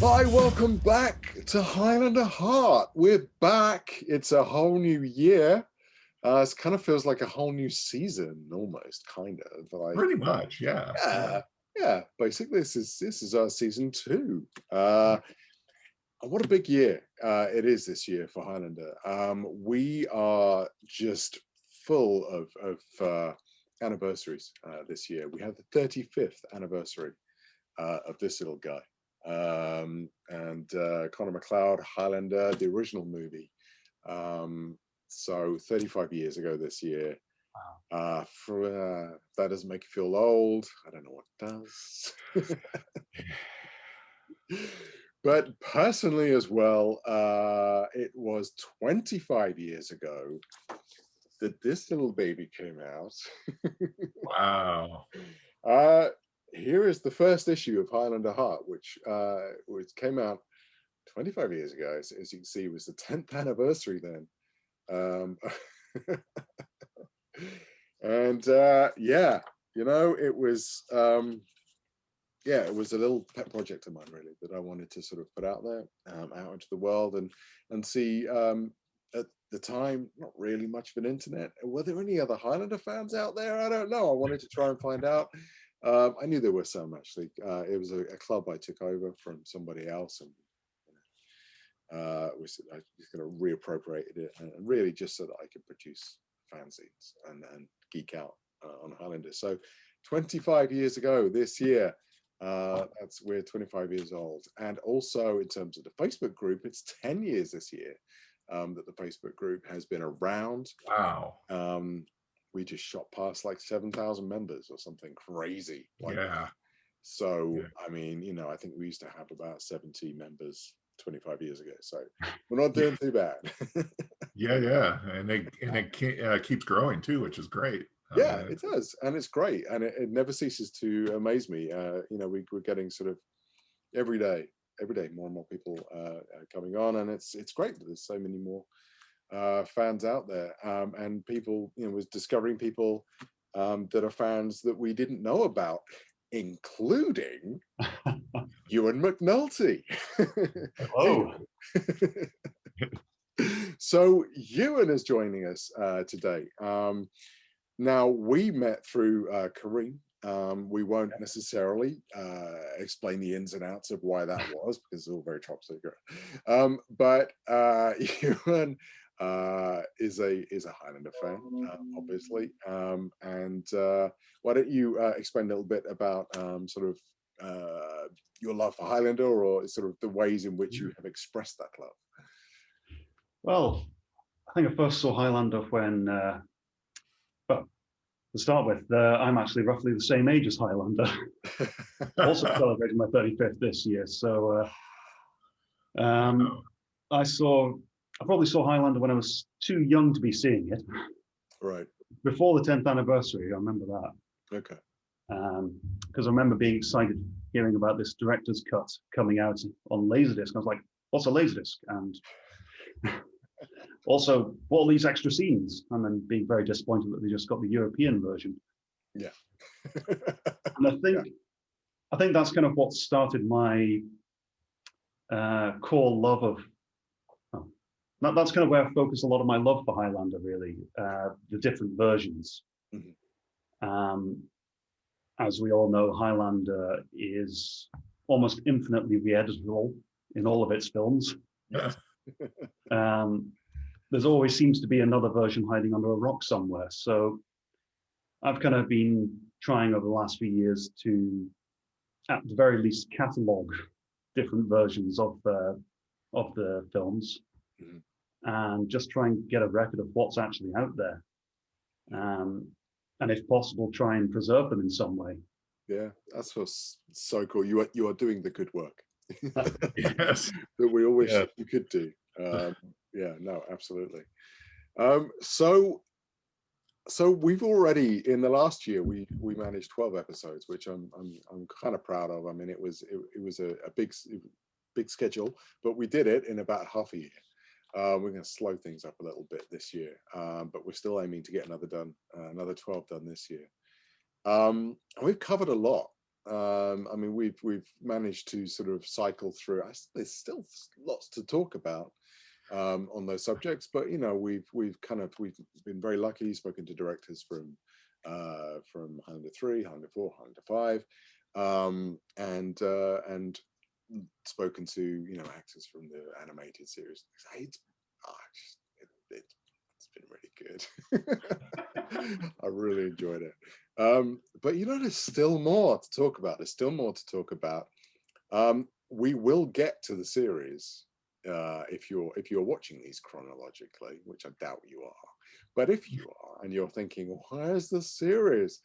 Hi, welcome back to Highlander Heart. We're back. It's a whole new year. It kind of feels like a whole new season, almost, kind of. Like, Pretty much, yeah. yeah. Basically, this is our season 2. What a big year it is this year for Highlander. We are just full of anniversaries this year. We have the 35th anniversary of this little guy. And Connor Macleod, Highlander, the original movie. So 35 years ago this year. That doesn't make you feel old. I don't know what does. But personally as well, it was 25 years ago that this little baby came out. Wow. Here is the first issue of Highlander Heart, which came out 25 years ago. As you can see, it was the 10th anniversary then. And yeah, it was it was a little pet project of mine, really, that I wanted to sort of put out there, out into the world, and see. At the time, not really much of an internet. Were there any other Highlander fans out there? I don't know. I wanted to try and find out. I knew there were some, actually. It was a club I took over from somebody else, and I just kind of reappropriated it, and really just so that I could produce fanzines and geek out on Highlander. So 25 years ago this year, we're 25 years old. And also in terms of the Facebook group, it's 10 years this year that the Facebook group has been around. Wow. We just shot past like 7,000 members or something crazy like Yeah. that. So Yeah. I mean, I think we used to have about 70 members 25 years ago, so we're not doing too bad. Yeah, and it keeps growing too, which is great. Yeah, it does, and it's great, and it never ceases to amaze me. We're getting sort of every day more and more people coming on, and it's great that there's so many more fans out there, and people, was discovering people that are fans that we didn't know about, including Ewan McNulty. Hello. So Ewan is joining us today. Now, we met through Kareem. We won't necessarily explain the ins and outs of why that was, because it's all very top secret. But Ewan is a Highlander fan, obviously. And why don't you explain a little bit about sort of your love for Highlander, or sort of the ways in which you have expressed that love? Well, I think I first saw Highlander when, well, to start with, I'm actually roughly the same age as Highlander. Also celebrating my 35th this year. So I probably saw Highlander when I was too young to be seeing it. Right. Before the 10th anniversary, I remember that. Okay. Because I remember being excited hearing about this director's cut coming out on Laserdisc. I was like, what's a Laserdisc? And also, what are these extra scenes? And then being very disappointed that they just got the European version. Yeah. And I think that's kind of what started my core love of. That's kind of where I focus a lot of my love for Highlander, really, the different versions. Mm-hmm. As we all know, Highlander is almost infinitely re-editable in all of its films. Yeah. There's always seems to be another version hiding under a rock somewhere. So I've kind of been trying over the last few years to, at the very least, catalog different versions of the films, mm-hmm. and just try and get a record of what's actually out there. And if possible, try and preserve them in some way. Yeah, that's what's so cool. You are doing the good work. Yes. That we all wish you could do. Yeah, no, absolutely. So we've already, in the last year, we managed 12 episodes, which I'm kind of proud of. I mean, it was a big schedule, but we did it in about half a year. We're going to slow things up a little bit this year, but we're still aiming to get another 12 done this year. And we've covered a lot. I mean, we've managed to sort of cycle through. There's still lots to talk about on those subjects, but you know, we've been very lucky, spoken to directors from Highlander 3, Highlander 4, Highlander 5, and spoken to, you know, actors from the animated series. It's been really good. I really enjoyed it. But you know, there's still more to talk about. There's still more to talk about. We will get to the series if you're watching these chronologically, which I doubt you are. But if you are, and you're thinking, well, where's the series?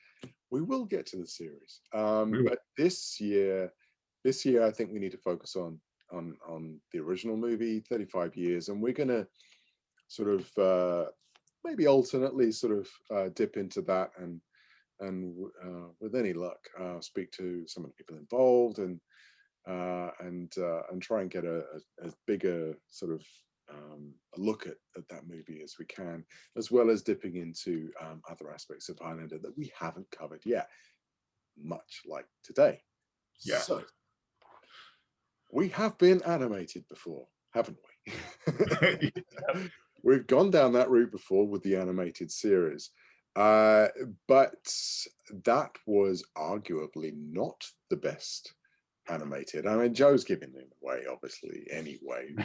We will get to the series. But this year, I think we need to focus on the original movie, 35 years, and we're going to sort of maybe alternately sort of dip into that and with any luck speak to some of the people involved and try and get a bigger sort of a look at that movie as we can, as well as dipping into other aspects of Highlander that we haven't covered yet, much like today. Yeah. So we have been animated before, haven't we? We've gone down that route before with the animated series, but that was arguably not the best animated. I mean, Joe's giving him away, obviously, anyway.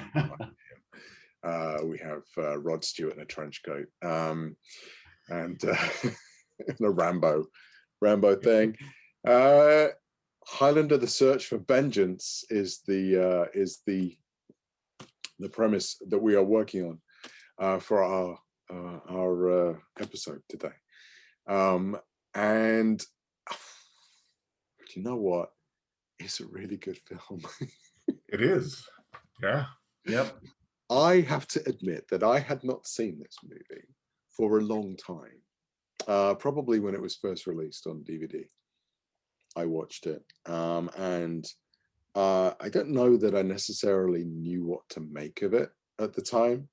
We have Rod Stewart in a trench coat and a Rambo thing. Highlander: The Search for Vengeance is the premise that we are working on for our episode today. And you know what? It's a really good film. It is. Yeah. Yep. I have to admit that I had not seen this movie for a long time. Probably when it was first released on DVD, I watched it. And I don't know that I necessarily knew what to make of it at the time.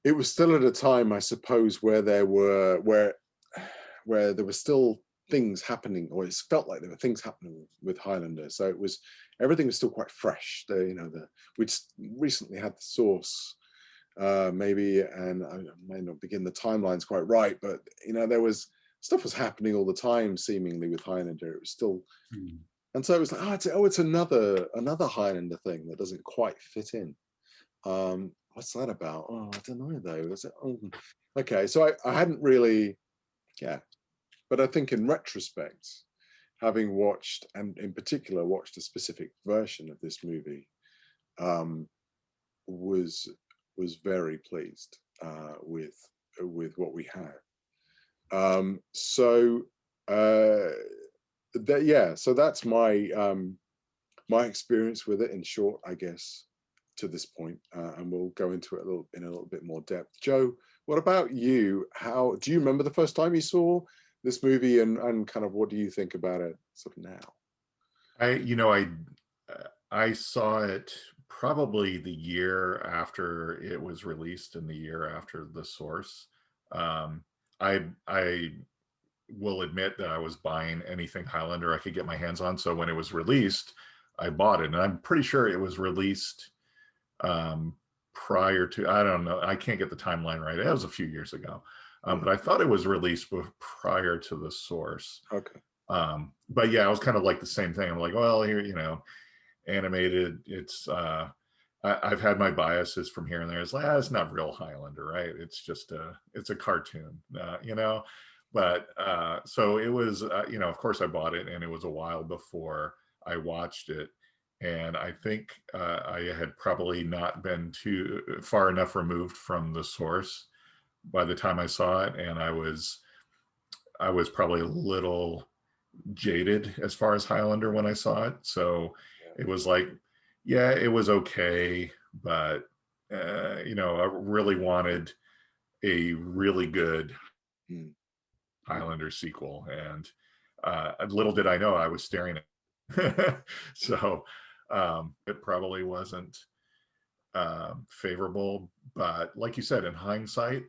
It was still at a time, I suppose, where there were still things happening, or it felt like there were things happening with Highlander. So everything was still quite fresh. We'd recently had the source, maybe, and I may not begin the timelines quite right, but you know, stuff was happening all the time, seemingly, with Highlander. It was still, and so it was like, it's another Highlander thing that doesn't quite fit in. What's that about? Oh, I don't know though. Is it? Oh, okay, so I hadn't really, yeah. But I think in retrospect, having watched, and in particular watched a specific version of this movie, was very pleased with what we had. So that's my experience with it in short, I guess, to this point, and we'll go into it in a little bit more depth. Joe, what about you? How do you remember the first time you saw this movie, and kind of what do you think about it sort of now? I saw it probably the year after it was released and the year after the source. I will admit that I was buying anything Highlander I could get my hands on. So when it was released, I bought it, and I'm pretty sure it was released prior to, I don't know, I can't get the timeline right. It was a few years ago. But I thought it was released prior to the source. Okay. But yeah, I was kind of like the same thing. I'm like, well, here, animated. It's I've had my biases from here and there. It's like, it's not real Highlander, right? It's just it's a cartoon, But so it was, of course I bought it, and it was a while before I watched it. And I think I had probably not been too far enough removed from the source by the time I saw it, and I was probably a little jaded as far as Highlander when I saw it. So it was like, yeah, it was okay, but I really wanted a really good Highlander sequel, and little did I know I was staring at so it probably wasn't favorable, but like you said, in hindsight,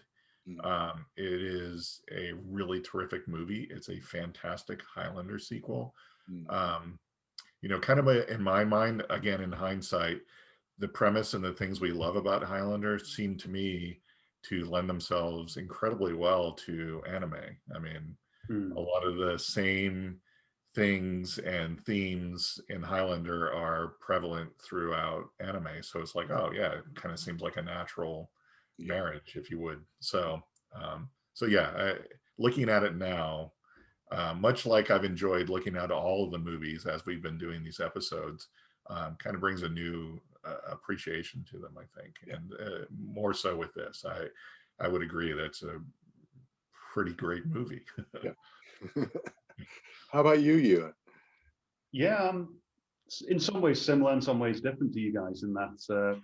It is a really terrific movie. It's a fantastic Highlander sequel. You know, kind of in my mind, again, in hindsight, the premise and the things we love about Highlander seem to me to lend themselves incredibly well to anime. I mean, a lot of the same things and themes in Highlander are prevalent throughout anime. So it's like, oh yeah, it kind of seems like a natural marriage, if you would. So, so yeah, looking at it now, much like I've enjoyed looking at all of the movies as we've been doing these episodes, kind of brings a new appreciation to them, I think, and more so with this. I would agree that's a pretty great movie. Yeah. How about you, Ewan? Yeah, in some ways similar, in some ways different to you guys in that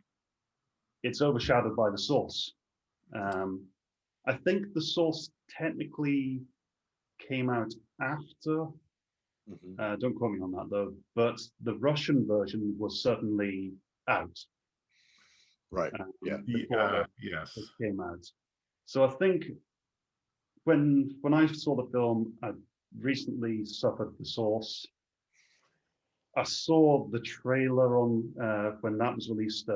it's overshadowed by the source. I think the source technically came out after. Don't quote me on that though, but the Russian version was certainly out. Right. Before yes. it came out. So I think when I saw the film, I recently suffered the source. I saw the trailer on when that was released,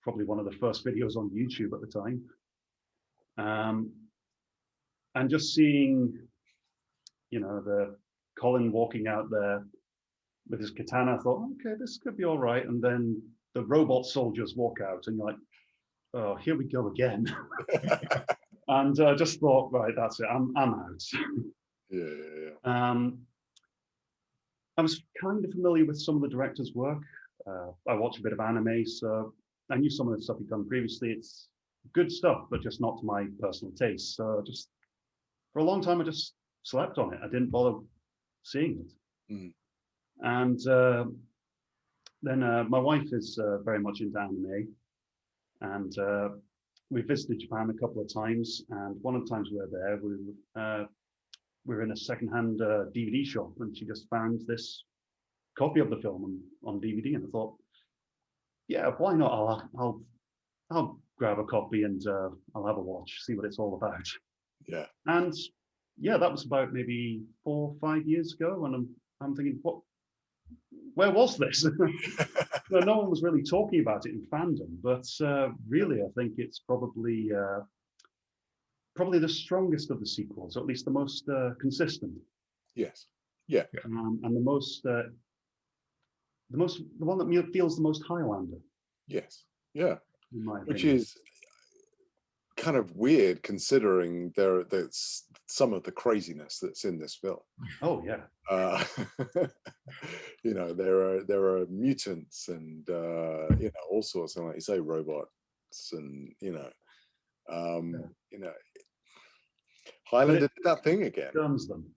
probably one of the first videos on YouTube at the time. And just seeing, you know, the Colin walking out there with his katana, I thought, okay, this could be all right. And then the robot soldiers walk out, and you're like, oh, here we go again. And just thought, right, that's it. I'm out. I was kind of familiar with some of the director's work. I watched a bit of anime, so I knew some of the stuff he'd done previously. It's good stuff, but just not to my personal taste. So just for a long time, I just slept on it. I didn't bother seeing it. And then my wife is very much into anime, and we visited Japan a couple of times. And one of the times we were there, we were in a secondhand DVD shop, and she just found this copy of the film on DVD, and I thought, yeah, why not? I'll grab a copy and I'll have a watch, see what it's all about. Yeah. And yeah, that was about maybe 4 or 5 years ago, and I'm thinking, where was this? No one was really talking about it in fandom, but really, I think it's probably the strongest of the sequels, or at least the most consistent. Yes. Yeah. And the one that feels the most Highlander. Yes. Yeah. In my Which opinion. is kind of weird considering there's some of the craziness that's in this film. Oh yeah. You know, there are mutants and you know, all sorts of, like you say, robots, and you know, Highlander did that thing again. Guns them.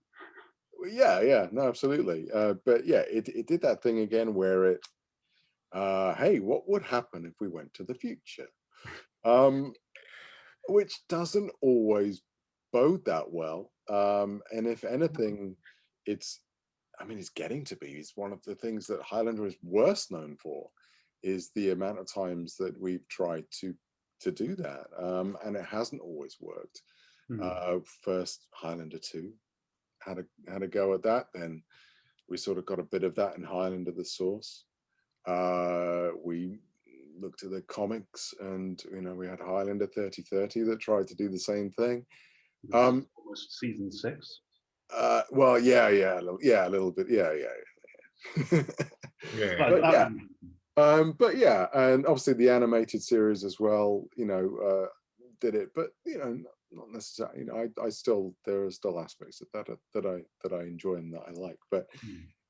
Yeah, no, absolutely. But yeah, it did that thing again where it, hey, what would happen if we went to the future? Which doesn't always bode that well. And if anything, it's getting to be. It's one of the things that Highlander is worst known for, is the amount of times that we've tried to do that, and it hasn't always worked. First, Highlander 2 had a go at that. Then we sort of got a bit of that in Highlander: The Source. We looked at the comics, and you know, we had Highlander 3030 that tried to do the same thing. Almost season 6. Well, yeah, a little bit, yeah. But yeah, and obviously the animated series as well, you know, did it, but you know, not necessarily. You know, there are still aspects of that I enjoy and that I like, but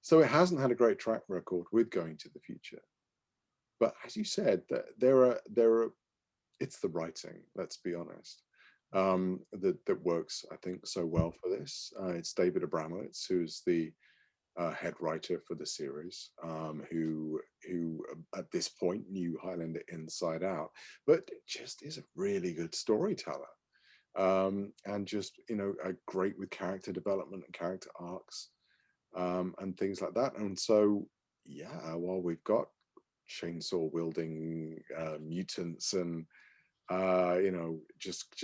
so it hasn't had a great track record with going to the future. But as you said, that there are, it's the writing. Let's be honest. That works, I think, so well for this. It's David Abramowitz, who's the head writer for the series, who at this point knew Highlander inside out, but just is a really good storyteller, and just, you know, great with character development and character arcs, and things like that. And so, yeah, while we've got chainsaw wielding mutants and you know, just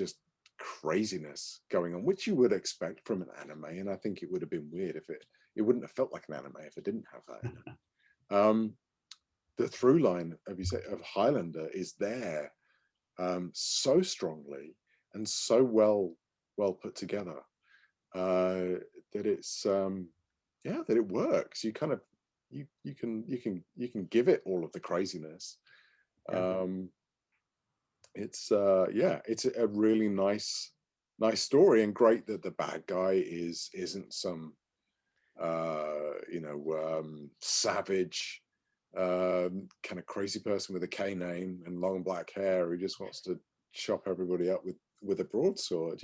craziness going on, which you would expect from an anime. And I think it would have been weird if it wouldn't have felt like an anime if it didn't have that. The through line of Highlander is there so strongly and so well put together that it's that it works. You kind of you can give it all of the craziness. It's it's a really nice story, and great that the bad guy isn't some savage kind of crazy person with a K name and long black hair who just wants to chop everybody up with a broadsword.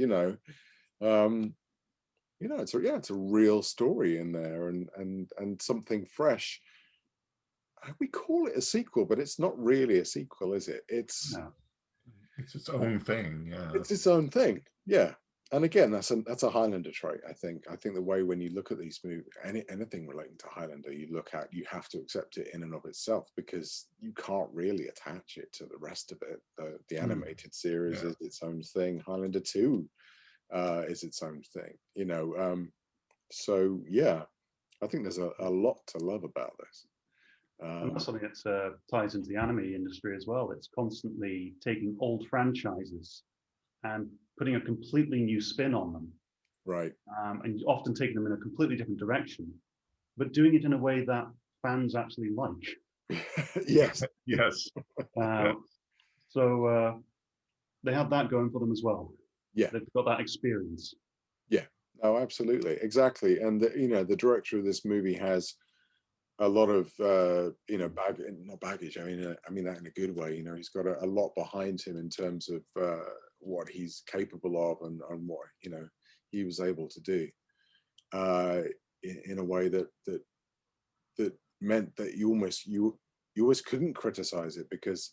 It's a real story in there, and something fresh. We call it a sequel, but it's not really a sequel, is it? It's its own thing. Yeah, it's its own thing. Yeah. And again, that's a Highlander trait. I think the way when you look at these movies, anything relating to Highlander, you have to accept it in and of itself, because you can't really attach it to the rest of it. The animated series is its own thing. Highlander 2 is its own thing. So yeah, I think there's a lot to love about this. And that's something that ties into the anime industry as well. It's constantly taking old franchises and putting a completely new spin on them, right? And often taking them in a completely different direction, but doing it in a way that fans actually like. Yes. So they have that going for them as well. Yeah, they've got that experience. Yeah, oh, absolutely, exactly. And the director of this movie has a lot of not baggage. I mean that in a good way. He's got a lot behind him in terms of what he's capable of and what he was able to do in a way that meant that you always couldn't criticize it, because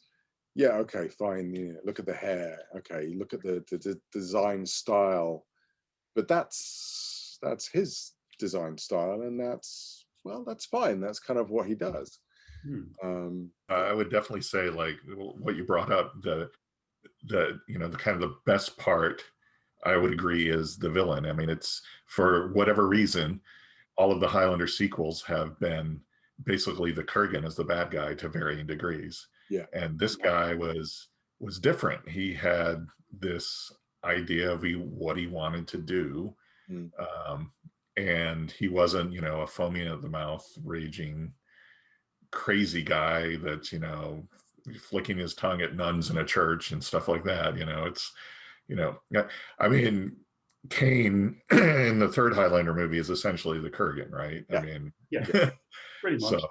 okay, fine, look at the hair, okay, look at the design style, but that's his design style, and that's fine. That's kind of what he does. I would definitely say, like what you brought up, the kind of the best part, I would agree, is the villain. I mean, it's, for whatever reason, all of the Highlander sequels have been basically the Kurgan as the bad guy to varying degrees. Yeah. And this guy was different. He had this idea of what he wanted to do. And he wasn't, a foaming at the mouth, raging, crazy guy that's, flicking his tongue at nuns in a church and stuff like that. It's, I mean, Kane in the third Highlander movie is essentially the Kurgan, right? Yeah. I mean, pretty much.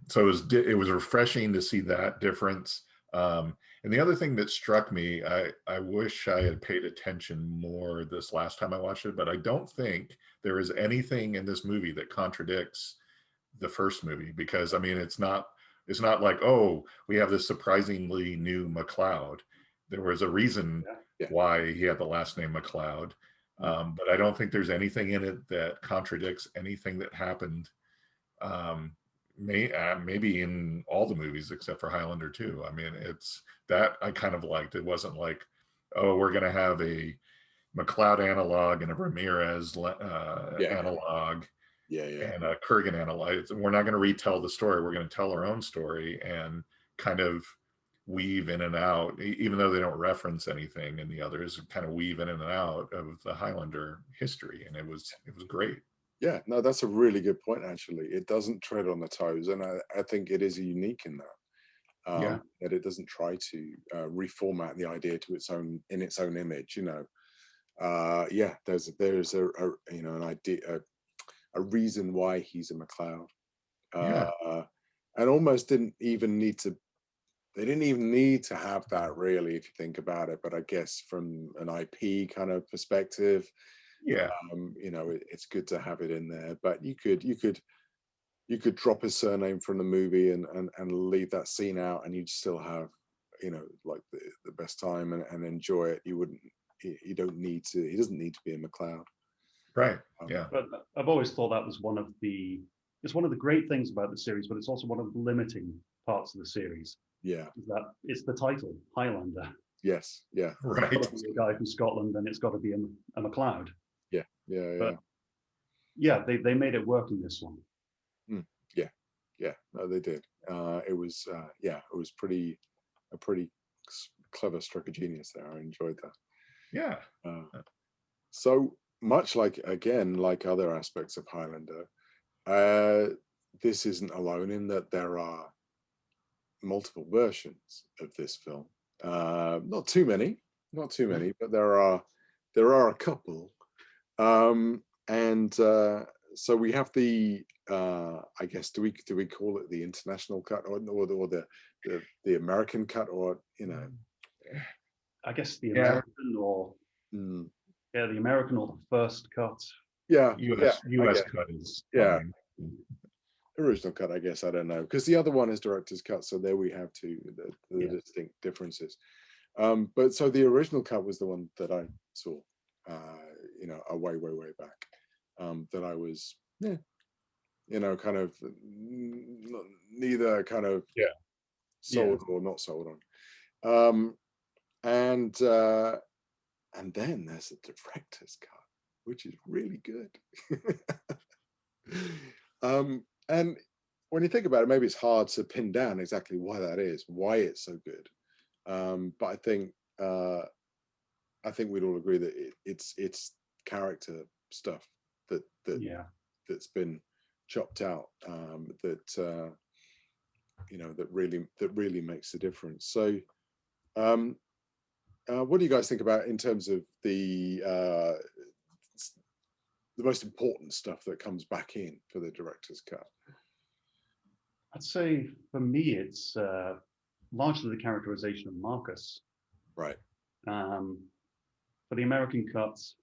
So it was refreshing to see that difference. And the other thing that struck me, I wish I had paid attention more this last time I watched it, but I don't think there is anything in this movie that contradicts the first movie, because I mean, it's not like, oh, we have this surprisingly new Macleod. There was a reason why he had the last name Macleod, but I don't think there's anything in it that contradicts anything that happened. Maybe in all the movies except for Highlander 2. I mean, it's that I kind of liked. It wasn't like, oh, we're going to have a Macleod analog and a Ramirez analog and a Kurgan analog. We're not going to retell the story. We're going to tell our own story and kind of weave in and out, even though they don't reference anything in the others, kind of weave in and out of the Highlander history. And it was great. Yeah, no, that's a really good point, actually. It doesn't tread on the toes, and I think it is unique in that. That it doesn't try to reformat the idea to its own image. There's an idea, a reason why he's a Macleod, and almost didn't even need to. They didn't even need to have that, really, if you think about it. But I guess from an IP kind of perspective, it's good to have it in there. But you could drop his surname from the movie and leave that scene out, and you'd still have like the best time and enjoy it. He doesn't need to be a Macleod, right? But I've always thought that was one of the great things about the series, but it's also one of the limiting parts of the series. Is that it's the title, Highlander. Yes, yeah, Right. It's got to be a guy from Scotland, and it's got to be a Macleod. yeah, yeah, But yeah, they made it work in this one. yeah, yeah. No, they did. It was it was a pretty clever stroke of genius there. I enjoyed that. Yeah. So much like, again, like other aspects of Highlander, this isn't alone in that there are multiple versions of this film. Not too many, but there are a couple. And so we have the I guess, do we call it the international cut, or the American cut, or I guess the Yeah. American or mm, the American or the first cut. yeah, US guess. cut is Yeah. fine. Original cut, I guess. I don't know, because the other one is director's cut, so there we have the distinct differences. But so the original cut was the one that I saw, a way back, that I was, kind of neither kind of sold or not sold on. And then there's a director's cut, which is really good. And when you think about it, maybe it's hard to pin down exactly why that is, why it's so good. But I think we'd all agree that it's character stuff that's been chopped out, that really makes a difference. So, what do you guys think about in terms of the most important stuff that comes back in for the director's cut? I'd say for me, it's largely the characterization of Marcus. Right. For the American cuts,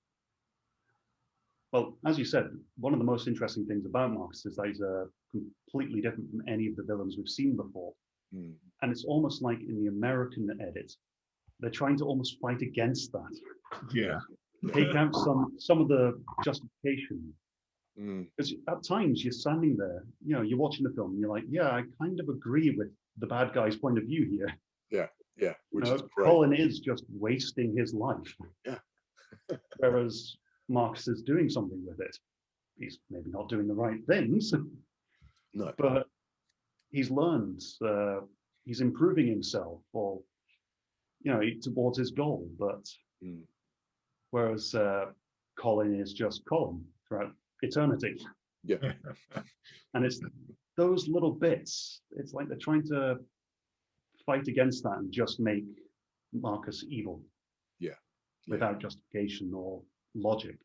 well, as you said, one of the most interesting things about Marcus is that he's completely different from any of the villains we've seen before. And it's almost like in the American edit, they're trying to almost fight against that. Yeah. Take out some of the justification. Because at times you're standing there, you're watching the film and you're like, yeah, I kind of agree with the bad guy's point of view here. Yeah, which is great. Colin is just wasting his life. Yeah. Whereas Marcus is doing something with it. He's maybe not doing the right things. No. But he's learned, he's improving himself, or towards his goal. But whereas Colin is just Colin throughout eternity. Yeah. And it's those little bits. It's like they're trying to fight against that and just make Marcus evil. Yeah. Without justification or logic.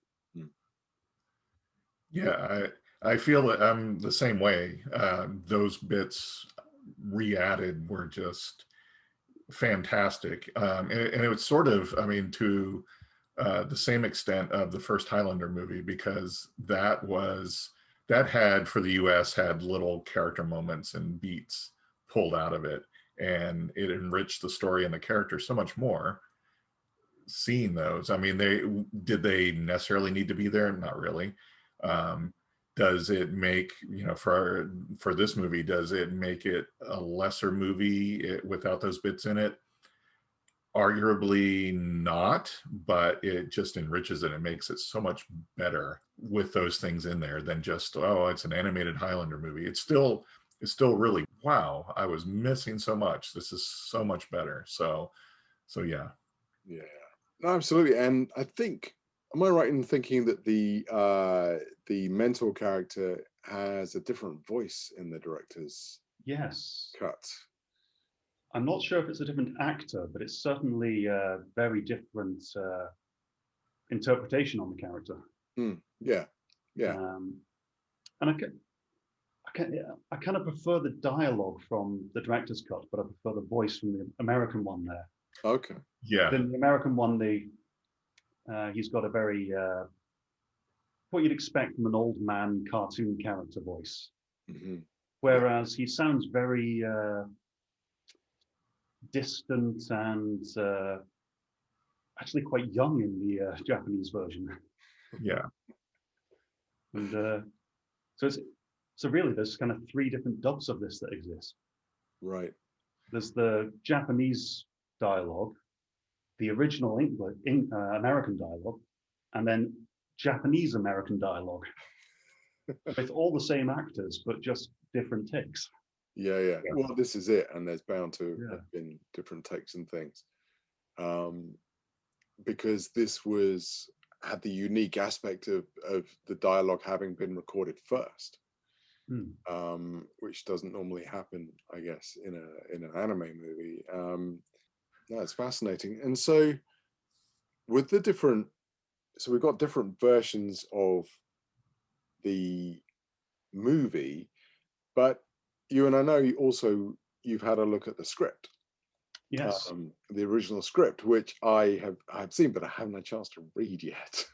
Yeah, I feel that I'm the same way. Those bits re-added were just fantastic. And it was sort of, to the same extent of the first Highlander movie, because that had, for the US, had little character moments and beats pulled out of it. And it enriched the story and the character so much more. Seeing those, did they necessarily need to be there? Not really. Does it make, for this movie, does it make it a lesser movie without those bits in it? Arguably not, but it just enriches it and makes it so much better with those things in there than just, oh, it's an animated Highlander movie. It's still really, wow, I was missing so much. This is so much better. So yeah. Yeah. No, absolutely. And I think, am I right in thinking that the mentor character has a different voice in the director's cut? I'm not sure if it's a different actor, but it's certainly a very different interpretation on the character. Yeah. And I kind of prefer the dialogue from the director's cut, but I prefer the voice from the American one there. Okay. Yeah. In the American one, he's got a very what you'd expect from an old man cartoon character voice, whereas he sounds very distant and actually quite young in the Japanese version. Yeah. And so really, there's kind of 3 different dubs of this that exist. Right. There's the Japanese dialogue, the original American dialogue, and then Japanese American dialogue with all the same actors, but just different takes. Yeah. Well, this is it, and there's bound to Yeah. have been different takes and things, because this had the unique aspect of the dialogue having been recorded first, which doesn't normally happen, I guess, in an anime movie. That's fascinating. And so, with the different, so we've got different versions of the movie, but you and I know you've had a look at the script. Yes. The original script, which I've seen, but I haven't had a chance to read yet.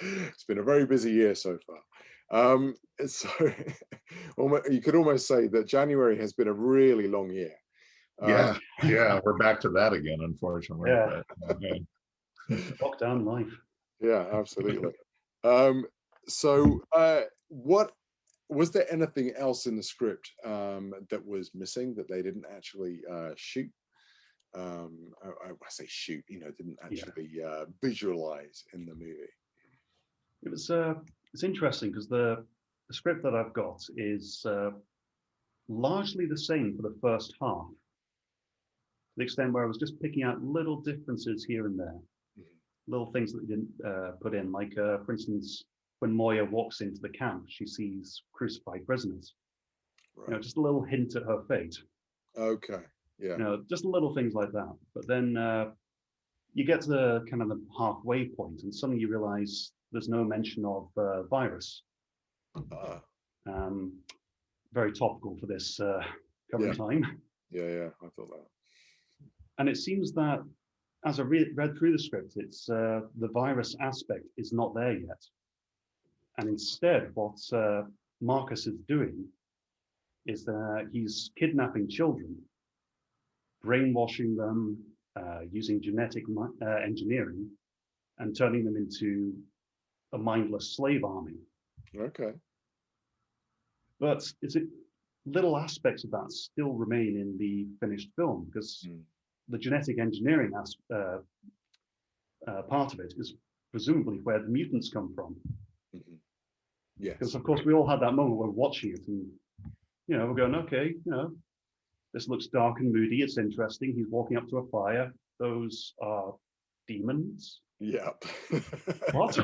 It's been a very busy year so far. So you could almost say that January has been a really long year. Yeah, we're back to that again, unfortunately. Yeah. But, Lockdown life. Yeah, absolutely. So what was there anything else in the script that was missing that they didn't actually shoot? I say shoot, didn't actually visualize in the movie. It was it's interesting because the script that I've got is largely the same for the first half, to the extent where I was just picking out little differences here and there, little things that they didn't put in, like for instance, when Moya walks into the camp, she sees crucified prisoners. Right. Just a little hint at her fate. Okay. Yeah. Just little things like that. But then you get to the kind of the halfway point, and suddenly you realize there's no mention of virus. Very topical for this current time. Yeah, I thought that. And it seems that as I read through the script, it's the virus aspect is not there yet. And instead, what Marcus is doing is that he's kidnapping children, brainwashing them, using genetic engineering, and turning them into a mindless slave army. Okay. But little aspects of that still remain in the finished film, because the genetic engineering part of it is presumably where the mutants come from. Yes. Because of course we all had that moment where we're watching it and we're going, okay, this looks dark and moody, it's interesting. He's walking up to a fire. Those are demons. Yep. What?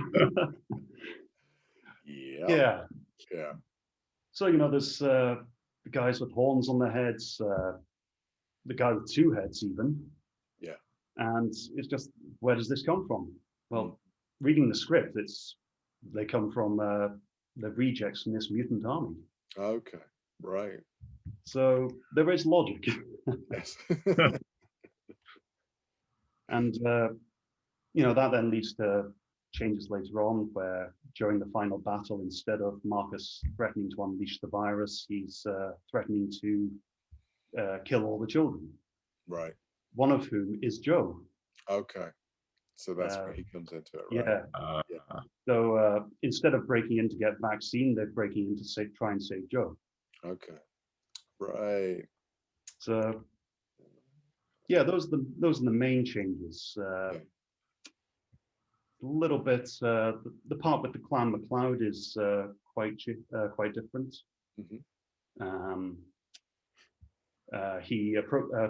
Yeah. So there's the guys with horns on their heads, the guy with two heads even. Yeah. And it's just, where does this come from? Well, reading the script, they come from the rejects from this mutant army. Okay. Right. So there is logic. Yes. And that then leads to changes later on, where during the final battle, instead of Marcus threatening to unleash the virus, he's threatening to kill all the children. Right. One of whom is Joe. Okay. So that's where he comes into it, right? Yeah. So instead of breaking in to get vaccine, they're breaking in to try and save Joe. Okay. Right. So yeah, those are the main changes. A little bit, the part with the clan Macleod is quite different.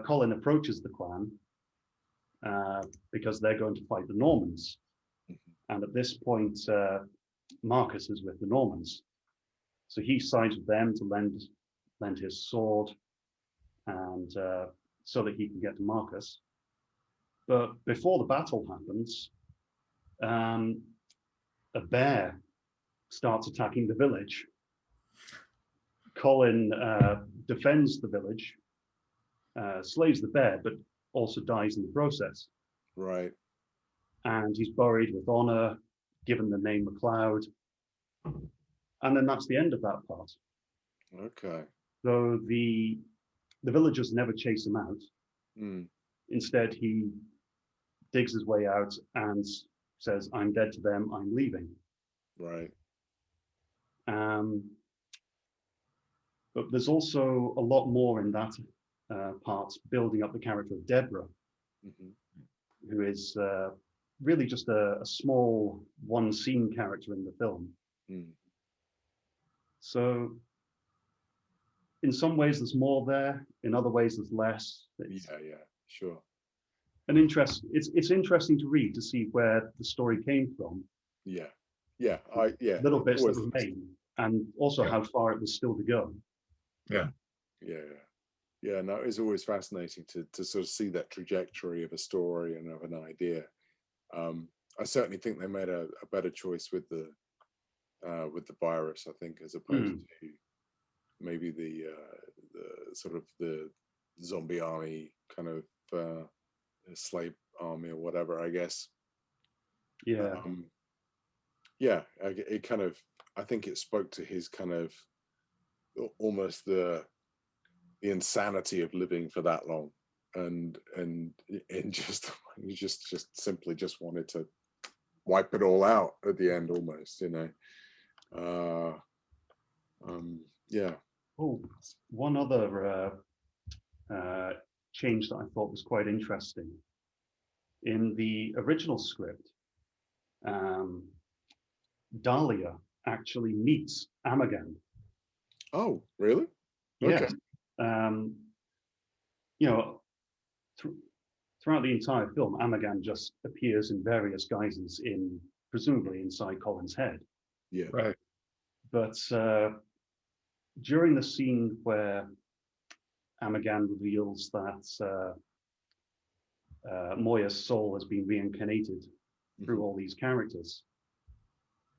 Colin approaches the clan because they're going to fight the Normans, and at this point, Marcus is with the Normans, so he sides with them to lend his sword, and so that he can get to Marcus. But before the battle happens, a bear starts attacking the village. Colin defends the village, slays the bear, but also dies in the process. Right. And he's buried with honor, given the name Macleod. And then that's the end of that part. Okay. So the villagers never chase him out. Instead, he digs his way out and says, "I'm dead to them, I'm leaving." Right. But there's also a lot more in that part, building up the character of Deborah. Mhm. who is really just a small one-scene character in the film. Mm. So in some ways there's more there, in other ways there's less. It's Yeah, sure. it's interesting to read to see where the story came from, Yeah, little it's bits that always remain, and also Yeah. how far it was still to go. Yeah. Yeah. No, it's always fascinating to sort of see that trajectory of a story and of an idea. I certainly think they made a better choice with the virus, I think, as opposed to maybe the sort of the zombie army kind of slave army or whatever, I guess. Yeah. It kind of, I think it spoke to his kind of almost the insanity of living for that long, and just you just simply just wanted to wipe it all out at the end, almost, you know. Yeah. Oh, one other change that I thought was quite interesting. In the original script, Dahlia actually meets Amagan. Oh, really? Okay. Yes. You know, throughout the entire film, Amagan just appears in various guises, presumably inside Colin's head. Yeah. Right. But during the scene where Amagan reveals that Moya's soul has been reincarnated through all these characters,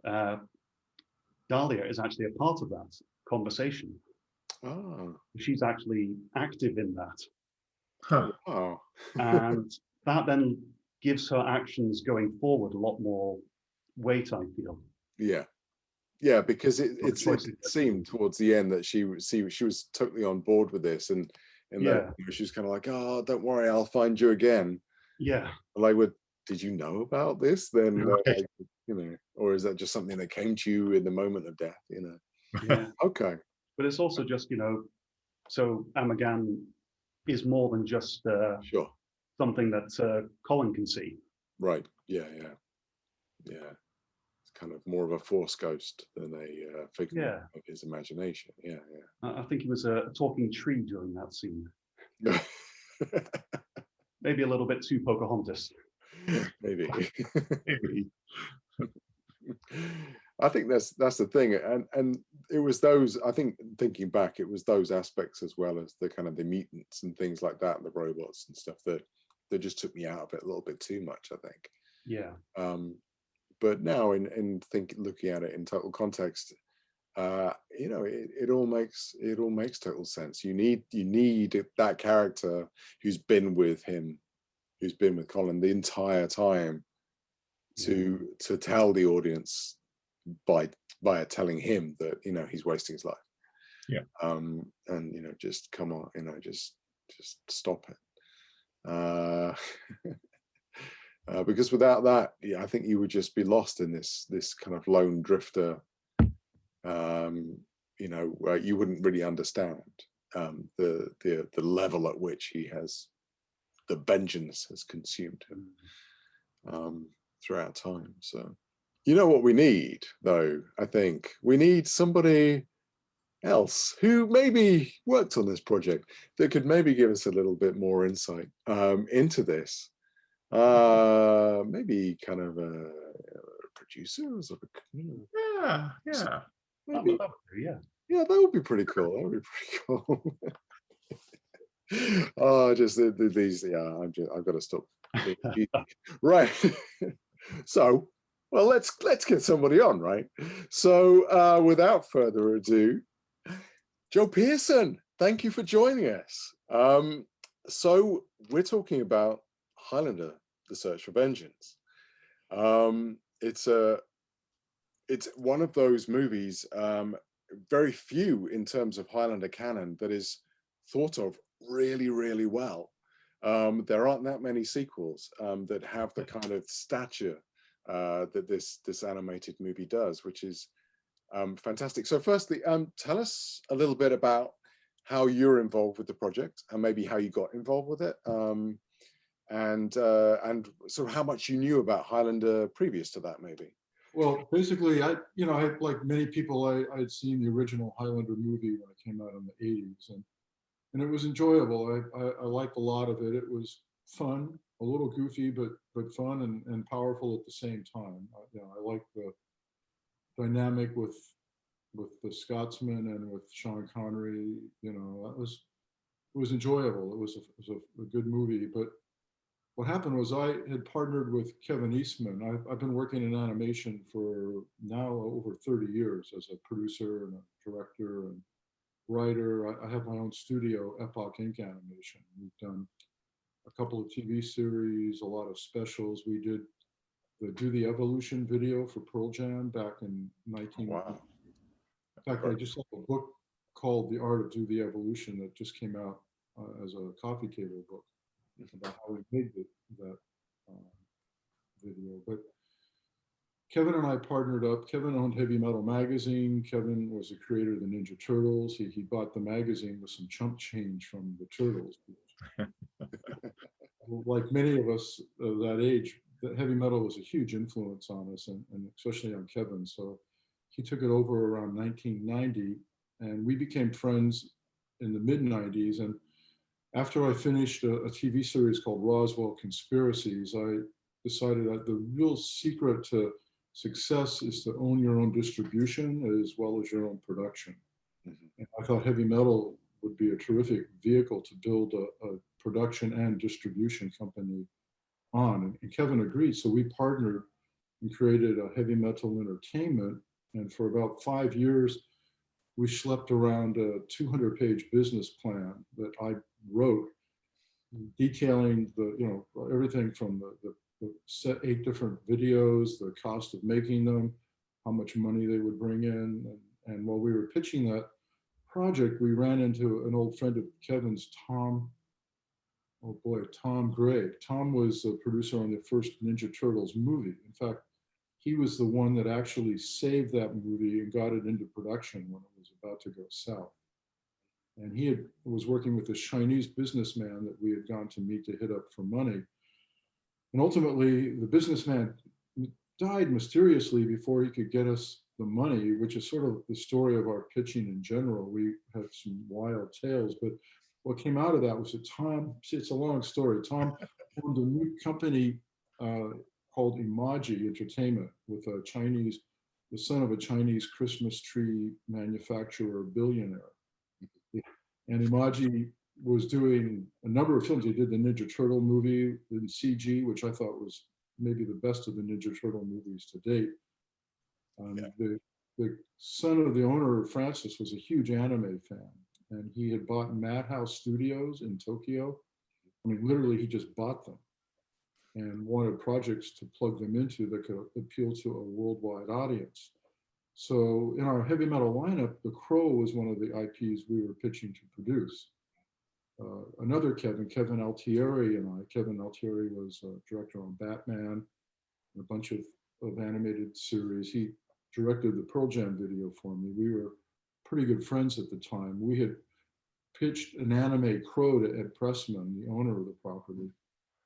Dahlia is actually a part of that conversation. Oh. She's actually active in that. Huh. Wow. And that then gives her actions going forward a lot more weight, I feel. Yeah, because it choices seemed towards the end that she was totally on board with this, and that, you know, she was kind of like, oh, don't worry, I'll find you again. Yeah. Like, did you know about this then? Right. Like, you know, or is that just something that came to you in the moment of death, you know? Yeah. Okay. But it's also just, you know, so Amagan is more than just Sure. something that Colin can see. Right. Yeah. It's kind of more of a force ghost than a figment of his imagination. Yeah. I think he was a talking tree during that scene. Maybe a little bit too Pocahontas. Maybe. Maybe. I think that's the thing, and it was those, I think, thinking back, it was those aspects as well as the kind of the mutants and things like that, and the robots and stuff that just took me out of it a little bit too much, I think. Yeah. But now looking at it in total context, you know, it all makes total sense. You need that character who's been with Colin the entire time to tell the audience by telling him that, you know, he's wasting his life. Yeah. And, you know, just come on, you know, just stop it. Because without that, yeah, I think you would just be lost in this kind of lone drifter. You know, where you wouldn't really understand the level at which the vengeance has consumed him throughout time. So, you know what we need, though? I think we need somebody else who maybe worked on this project that could maybe give us a little bit more insight into this. Maybe kind of a producer or something. Yeah. Maybe. Yeah, that would be pretty cool. That would be pretty cool. Oh, just these. Yeah, I've got to stop. Right. So, well, let's get somebody on, right? So, without further ado, Joe Pearson, thank you for joining us. So we're talking about Highlander: The Search for Vengeance. It's one of those movies, very few in terms of Highlander canon, that is thought of really, really well. There aren't that many sequels that have the kind of stature that this animated movie does, which is fantastic. So firstly, tell us a little bit about how you're involved with the project and maybe how you got involved with it, and sort of how much you knew about Highlander previous to that, maybe. Well, basically, I like many people, I'd seen the original Highlander movie when it came out in the 80s, and it was enjoyable. I liked a lot of it. It was fun, a little goofy, but fun and powerful at the same time. I like the dynamic with the Scotsman and with Sean Connery. It was enjoyable. It was a good movie. But what happened was I had partnered with Kevin Eastman. I've been working in animation for now over 30 years as a producer and a director and writer. I have my own studio, Epoch Inc. Animation. We've done a couple of TV series, a lot of specials. We did the Do the Evolution video for Pearl Jam back in 19. Wow. In fact, I just have a book called The Art of Do the Evolution that just came out as a coffee table book about how we made that video. But Kevin and I partnered up. Kevin owned Heavy Metal Magazine. Kevin was the creator of the Ninja Turtles. He bought the magazine with some chump change from the Turtles. Like many of us of that age, heavy metal was a huge influence on us, and especially on Kevin. So he took it over around 1990, and we became friends in the mid 90s. And after I finished a TV series called Roswell Conspiracies, I decided that the real secret to success is to own your own distribution as well as your own production. Mm-hmm. And I thought heavy metal would be a terrific vehicle to build a production and distribution company on. And Kevin agreed. So we partnered and created a heavy metal entertainment. And for about 5 years, we schlepped around a 200-page business plan that I wrote, detailing everything from the set 8 different videos, the cost of making them, how much money they would bring in. And while we were pitching that project, we ran into an old friend of Kevin's, Tom Gray. Tom was a producer on the first Ninja Turtles movie. In fact, he was the one that actually saved that movie and got it into production when it was about to go south. And he was working with a Chinese businessman that we had gone to meet to hit up for money. And ultimately, the businessman died mysteriously before he could get us the money, which is sort of the story of our pitching in general. We had some wild tales, but what came out of that was that Tom, it's a long story, Tom formed a new company called Imaji Entertainment with the son of a Chinese Christmas tree manufacturer billionaire. And Imaji was doing a number of films. He did the Ninja Turtle movie in CG, which I thought was maybe the best of the Ninja Turtle movies to date. The son of the owner, Francis, was a huge anime fan, and he had bought Madhouse Studios in Tokyo. I mean, literally, he just bought them and wanted projects to plug them into that could appeal to a worldwide audience. So in our heavy metal lineup, The Crow was one of the IPs we were pitching to produce. Another Kevin Altieri and I. Kevin Altieri was a director on Batman and a bunch of animated series. He directed the Pearl Jam video for me. We were pretty good friends at the time. We had pitched an anime Crow to Ed Pressman, the owner of the property,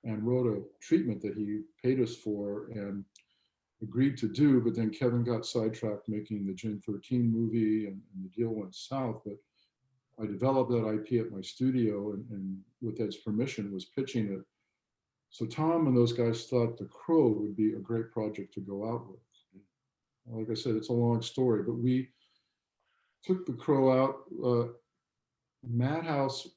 and wrote a treatment that he paid us for and agreed to do, but then Kevin got sidetracked making the Gen 13 movie and the deal went south. But I developed that IP at my studio and with Ed's permission was pitching it. So Tom and those guys thought The Crow would be a great project to go out with. Like I said, it's a long story, but we took The Crow out. Madhouse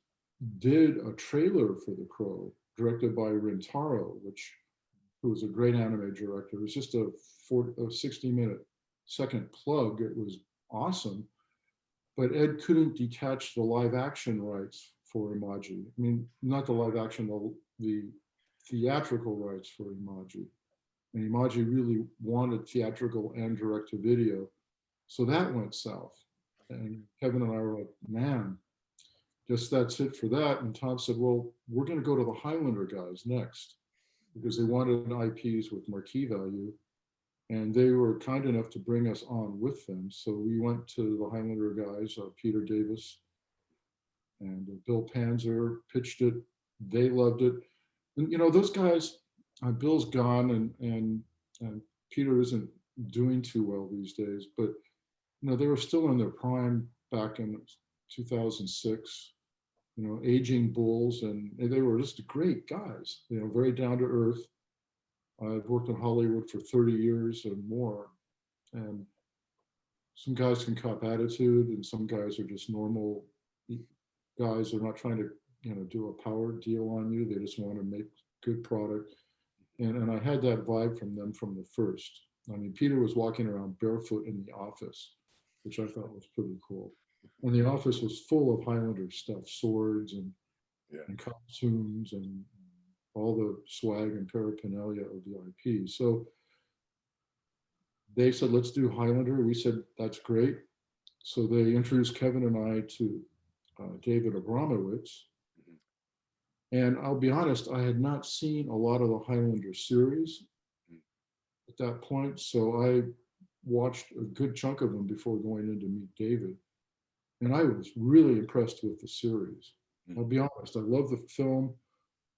did a trailer for The Crow directed by Rintaro, who was a great anime director. It was just a 60-second plug. It was awesome. But Ed couldn't detach the live action rights for Imaji. I mean, not the live action, the theatrical rights for Imaji. And Imaji really wanted theatrical and direct to video. So that went south. And Kevin and I were like, man, just that's it for that. And Tom said, well, we're going to go to the Highlander guys next because they wanted IPs with marquee value. And they were kind enough to bring us on with them. So we went to the Highlander guys, Peter Davis and Bill Panzer, pitched it. They loved it. And those guys, Bill's gone, and Peter isn't doing too well these days, but they were still in their prime back in 2006. Aging bulls, and they were just great guys. Very down to earth. I've worked in Hollywood for 30 years and more, and some guys can cop attitude, and some guys are just normal guys. They're not trying to do a power deal on you. They just want to make good product. And I had that vibe from them from the first. I mean, Peter was walking around barefoot in the office, which I thought was pretty cool. And the office was full of Highlander stuff, swords and costumes and all the swag and paraphernalia of the IP. So they said, let's do Highlander. We said, that's great. So they introduced Kevin and I to David Abramowitz. And I'll be honest, I had not seen a lot of the Highlander series at that point. So I watched a good chunk of them before going in to meet David. And I was really impressed with the series. I'll be honest, I love the film.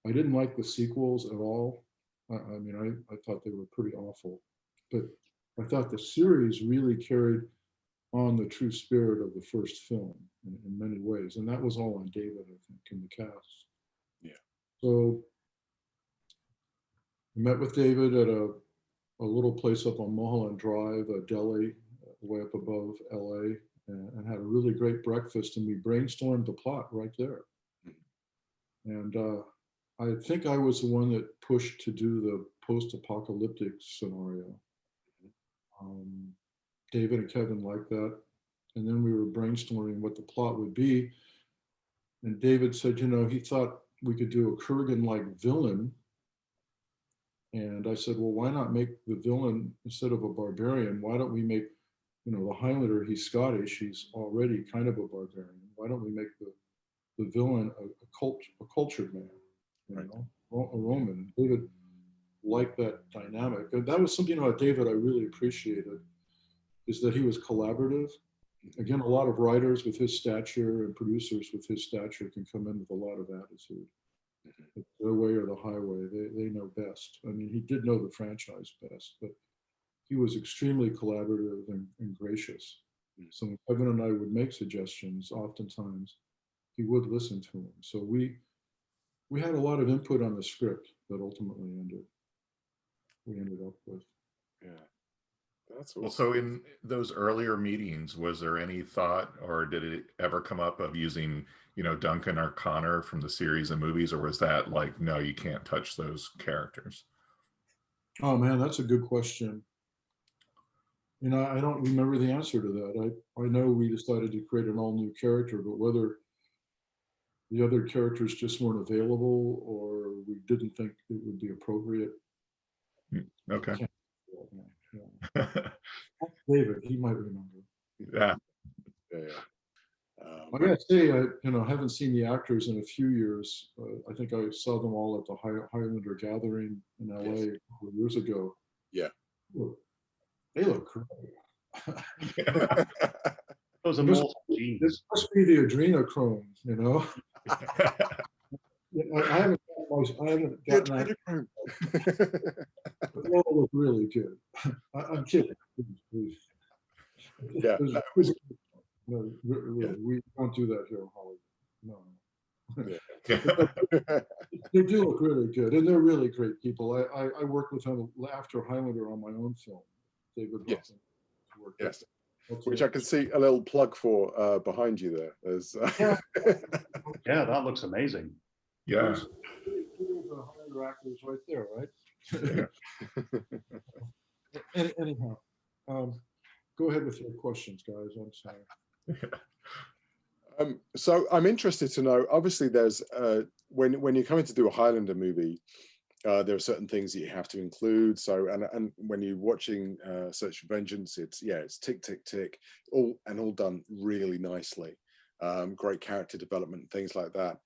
I didn't like the sequels at all. I mean, I thought they were pretty awful. But I thought the series really carried on the true spirit of the first film in many ways. And that was all on David, I think, in the cast. Yeah. So I met with David at a little place up on Mulholland Drive, a deli way up above LA, and had a really great breakfast, and we brainstormed the plot right there. And I think I was the one that pushed to do the post-apocalyptic scenario. David and Kevin liked that. And then we were brainstorming what the plot would be. And David said, he thought we could do a Kurgan-like villain. And I said, well, why not make the villain, instead of a barbarian, why don't we make, the Highlander, he's Scottish, he's already kind of a barbarian. Why don't we make the villain a cultured man, a Roman? David liked that dynamic. And that was something about David I really appreciated, is that he was collaborative. Again, a lot of writers with his stature and producers with his stature can come in with a lot of attitude. It's their way or the highway. They know best. I mean, he did know the franchise best, but he was extremely collaborative and gracious. So when Kevin and I would make suggestions, oftentimes he would listen to them. So we had a lot of input on the script that ultimately we ended up with. Yeah. That's awesome. Well, so in those earlier meetings, was there any thought, or did it ever come up of using, Duncan or Connor from the series and movies, or was that like, no, you can't touch those characters? Oh man, that's a good question. I don't remember the answer to that. I know we decided to create an all new character, but whether the other characters just weren't available or we didn't think it would be appropriate. Okay. David, he might remember. Yeah. I gotta say, I haven't seen the actors in a few years. I think I saw them all at the Highlander Gathering in LA a couple of years ago. Yeah. They look great. Those are mortal genes. This must be the adrenochrome, I haven't gotten that. They all look really good. I'm kidding. Yeah. No, we don't do that here in Hollywood. No. Yeah. They do look really good, and they're really great people. I worked with them after Highlander on my own film, David. Yes. Yes. That's Which I can see a little plug for behind you there. There's, Yeah, that looks amazing. Yeah. The Highlander actors right there, right? Yeah. Anyhow, go ahead with your questions, guys. I'm sorry. So I'm interested to know, obviously there's, when you're coming to do a Highlander movie, there are certain things that you have to include. So, and when you're watching Search for Vengeance, it's tick, tick, tick, all done really nicely. Great character development, things like that.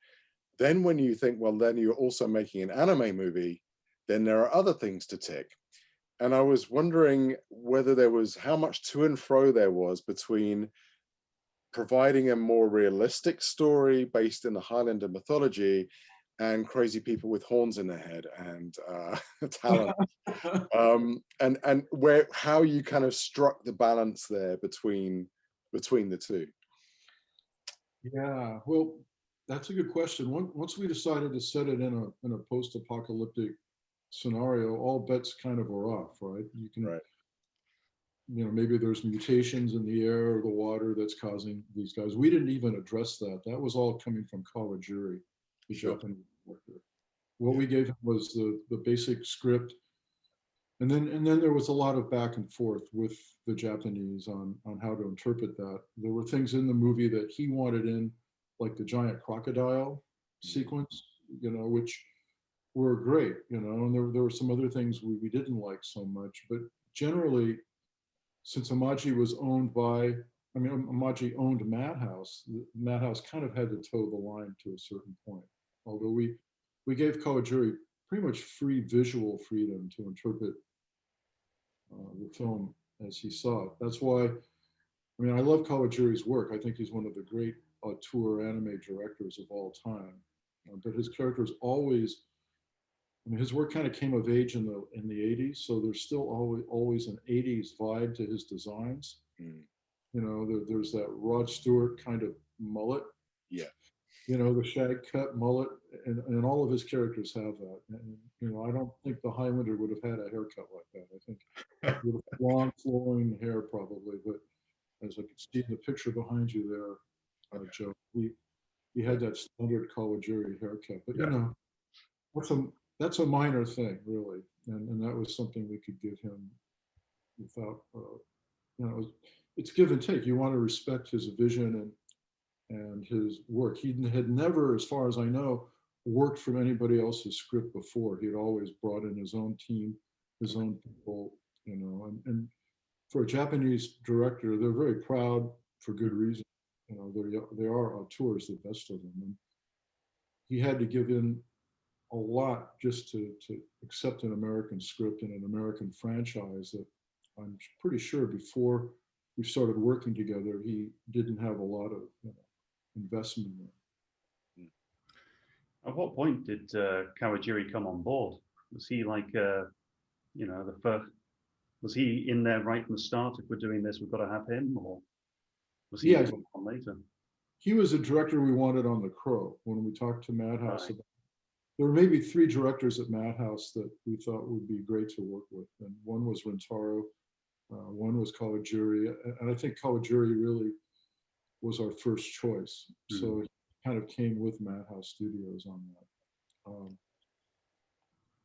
Then when you think, well, then you're also making an anime movie, then there are other things to tick. And I was wondering whether there was, how much to and fro there was between providing a more realistic story based in the Highlander mythology and crazy people with horns in their head and talent. And where, how you kind of struck the balance there between the two. Yeah, well, that's a good question. Once we decided to set it in a post-apocalyptic scenario, all bets kind of are off, right? You can, Right. you know, maybe there's mutations in the air or the water that's causing these guys. We didn't even address that. That was all coming from Kawajiri, the Sure. Japanese director. What we gave him was the basic script. And then there was a lot of back and forth with the Japanese on how to interpret that. There were things in the movie that he wanted in, like the giant crocodile sequence, you know, which were great, you know, and there were some other things we didn't like so much. But generally, since Amaji was owned by, I mean, Amaji owned Madhouse, Madhouse kind of had to toe the line to a certain point. Although we gave Kawajiri pretty much free visual freedom to interpret the film as he saw it. That's why, I mean, I love Kawajiri's work. I think he's one of the great auteur anime directors of all time. But his characters always, I mean, his work kind of came of age in the 80s, so there's still always an 80s vibe to his designs. Mm. You know, there's that Rod Stewart kind of mullet. Yeah. You know, the shag cut mullet, and all of his characters have that. And, you know, I don't think the Highlander would have had a haircut like that. I think with long flowing hair probably, but as I can see in the picture behind you there, Joe, he had that standard Kawajiri haircut. But, you know, that's a minor thing, really. And that was something we could give him without, you know, it's give and take. You want to respect his vision and his work. He had never, as far as I know, worked from anybody else's script before. He had always brought in his own team, his own people, you know, and for a Japanese director, they're very proud for good reason. You know, they are auteurs, the best of them. And he had to give in a lot just to accept an American script and an American franchise that I'm pretty sure before we started working together, he didn't have a lot of, you know, investment in. At what point did Kawajiri come on board? Was he like, you know, the first? Was he in there right from the start? If we're doing this, we've got to have him, or was he on later? He was a director we wanted on The Crow when we talked to Madhouse. Right. There were maybe 3 directors at Madhouse that we thought would be great to work with, and one was Rintaro, one was Kawajiri, and I think Kawajiri really was our first choice. Mm-hmm. So he kind of came with Madhouse Studios on that.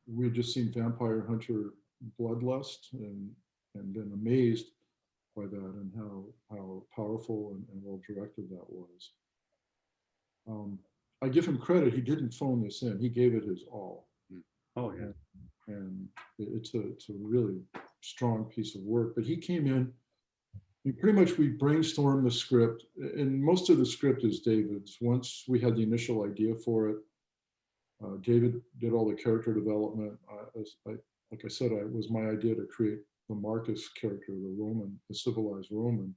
We had just seen Vampire Hunter Bloodlust and been amazed by that and how powerful and well directed that was. I give him credit, he didn't phone this in, he gave it his all. Oh yeah. And it's a really strong piece of work, but he came in, pretty much we brainstormed the script, and most of the script is David's. Once we had the initial idea for it, David did all the character development. Like I said, it was my idea to create the Marcus character, the civilized Roman.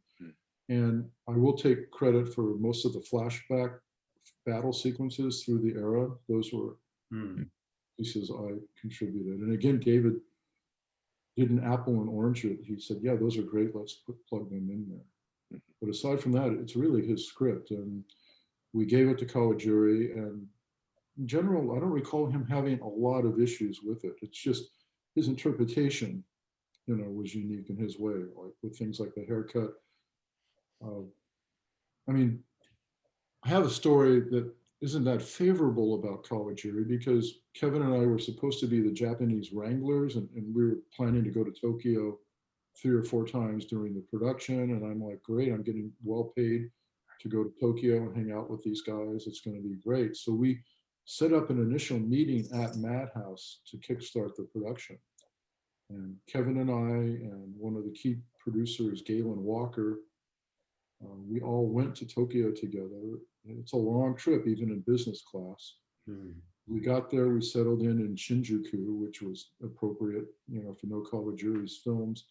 And I will take credit for most of the flashback battle sequences through the era. Those were pieces I contributed. And again, David did an apple and orange it. He said, yeah, those are great, let's plug them in there. But aside from that, it's really his script. And we gave it to Kawajiri, and in general, I don't recall him having a lot of issues with it. It's just his interpretation, you know, was unique in his way, like with things like the haircut. I mean, I have a story that isn't that favorable about Kawajiri, because Kevin and I were supposed to be the Japanese wranglers, and we were planning to go to Tokyo 3 or 4 times during the production. And I'm like, great, I'm getting well paid to go to Tokyo and hang out with these guys. It's going to be great. So we set up an initial meeting at Madhouse to kickstart the production. And Kevin and I and one of the key producers, Galen Walker, we all went to Tokyo together. It's a long trip, even in business class. We got there, we settled in Shinjuku, which was appropriate, you know, for no Kawajiri's films.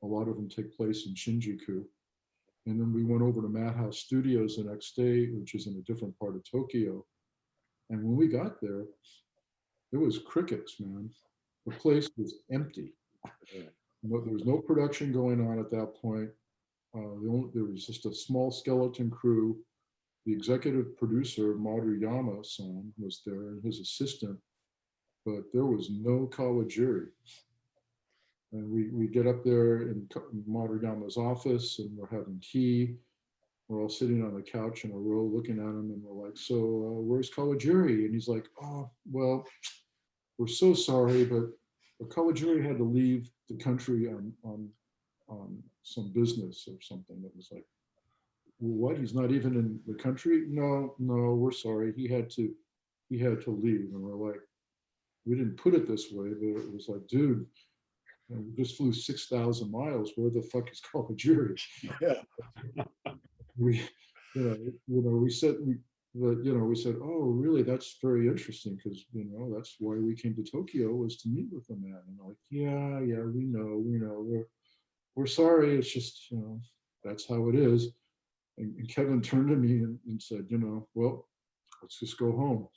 A lot of them take place in Shinjuku. And then we went over to Madhouse Studios the next day, which is in a different part of Tokyo. And when we got there, there was crickets, man. The place was empty. There was no production going on at that point. There was just a small skeleton crew. The executive producer, Maruyama-san, was there, and his assistant, but there was no Kawajiri. And we get up there in Maruyama's office, and we're having tea. We're all sitting on the couch in a row looking at him, and we're like, so where's Kawajiri? And he's like, oh, well, we're so sorry, but Kawajiri had to leave the country on some business or something. That was like, well, what? He's not even in the country? No, we're sorry. He had to leave. And we're like, we didn't put it this way, but it was like, dude, we just flew 6,000 miles. Where the fuck is Kawajiri? Yeah. We said, oh, really? That's very interesting, because that's why we came to Tokyo, was to meet with the man. And I'm like, yeah, we know. We're sorry. It's just that's how it is. And Kevin turned to me and said, well, let's just go home.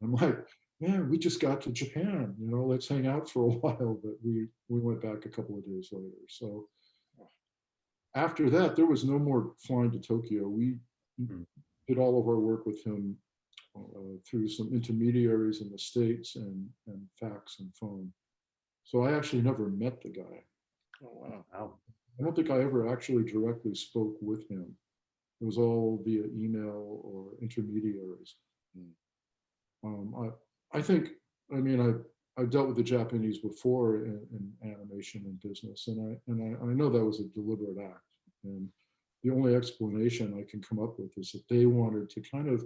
I'm like, man, we just got to Japan. Let's hang out for a while. But we went back a couple of days later. So after that, there was no more flying to Tokyo. We did all of our work with him through some intermediaries in the States and fax and phone. So I actually never met the guy. Oh, wow. I don't think I ever actually directly spoke with him. It was all via email or intermediaries. I've dealt with the Japanese before in animation and business, and I know that was a deliberate act. And the only explanation I can come up with is that they wanted to kind of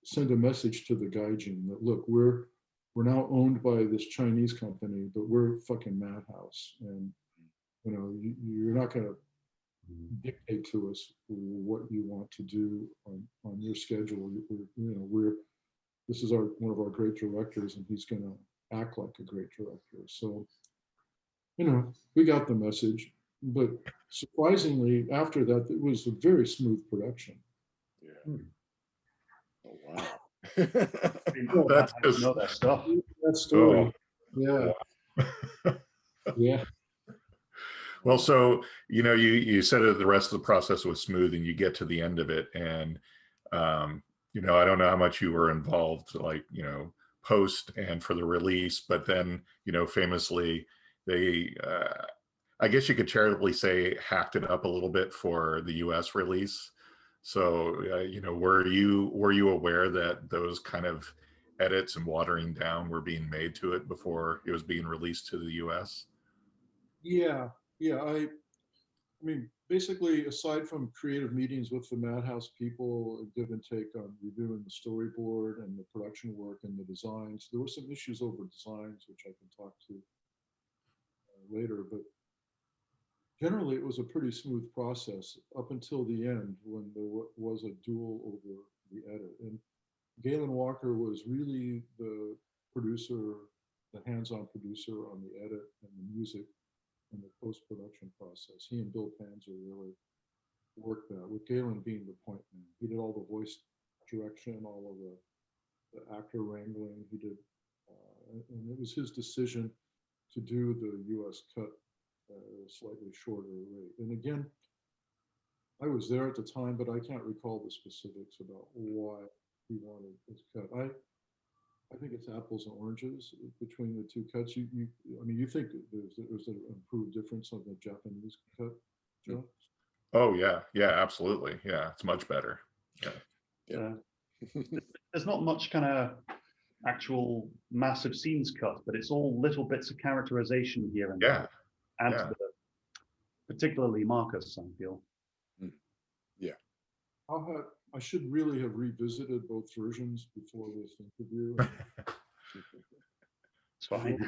send a message to the gaijin that, look, we're now owned by this Chinese company, but we're fucking Madhouse, and you're not going to dictate to us what you want to do on your schedule. This is one of our great directors, and he's going to act like a great director. So, we got the message, but surprisingly, after that, it was a very smooth production. Yeah. Oh, wow. That's I don't know that stuff. That story. Oh. Yeah. Yeah. Well, so you said that the rest of the process was smooth, and you get to the end of it, and I don't know how much you were involved, like post and for the release, but then famously they, I guess you could charitably say, hacked it up a little bit for the U.S. release. So were you aware that those kind of edits and watering down were being made to it before it was being released to the U.S.? Yeah. I mean, basically, aside from creative meetings with the Madhouse people, give and take on reviewing the storyboard and the production work and the designs, there were some issues over designs, which I can talk to later. But generally, it was a pretty smooth process up until the end, when there was a duel over the edit. And Galen Walker was really the producer, the hands-on producer on the edit and the music and the post-production process. He and Bill Panzer really worked that, with Galen being the point man. He did all the voice direction, all of the actor wrangling. He did, and it was his decision to do the US cut slightly shorter rate. And again, I was there at the time, but I can't recall the specifics about why he wanted this cut. I think it's apples and oranges between the two cuts. You think there's an improved difference on the Japanese cut, Joe? Oh yeah, absolutely. Yeah, it's much better. Yeah. There's not much kind of actual massive scenes cut, but it's all little bits of characterization here and there. And particularly Marcus, I feel. Yeah. I should really have revisited both versions before this interview. It's fine.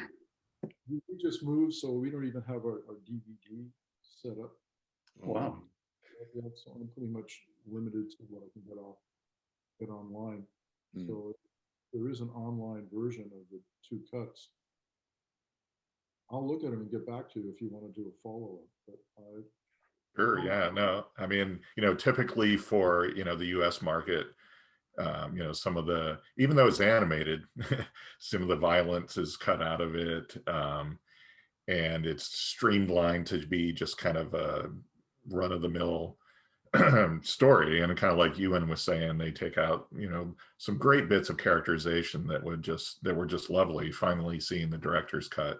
We just moved, so we don't even have our DVD set up. Wow. So I'm pretty much limited to what I can get online. So there is an online version of the two cuts. I'll look at them and get back to you if you want to do a follow-up. But Sure. Yeah. No. I mean, typically for the U.S. market, You know, some of the, even though it's animated, some of the violence is cut out of it, and it's streamlined to be just kind of a run-of-the-mill story. And kind of like Ewan was saying, they take out, you know, some great bits of characterization that were just lovely. Finally seeing the director's cut,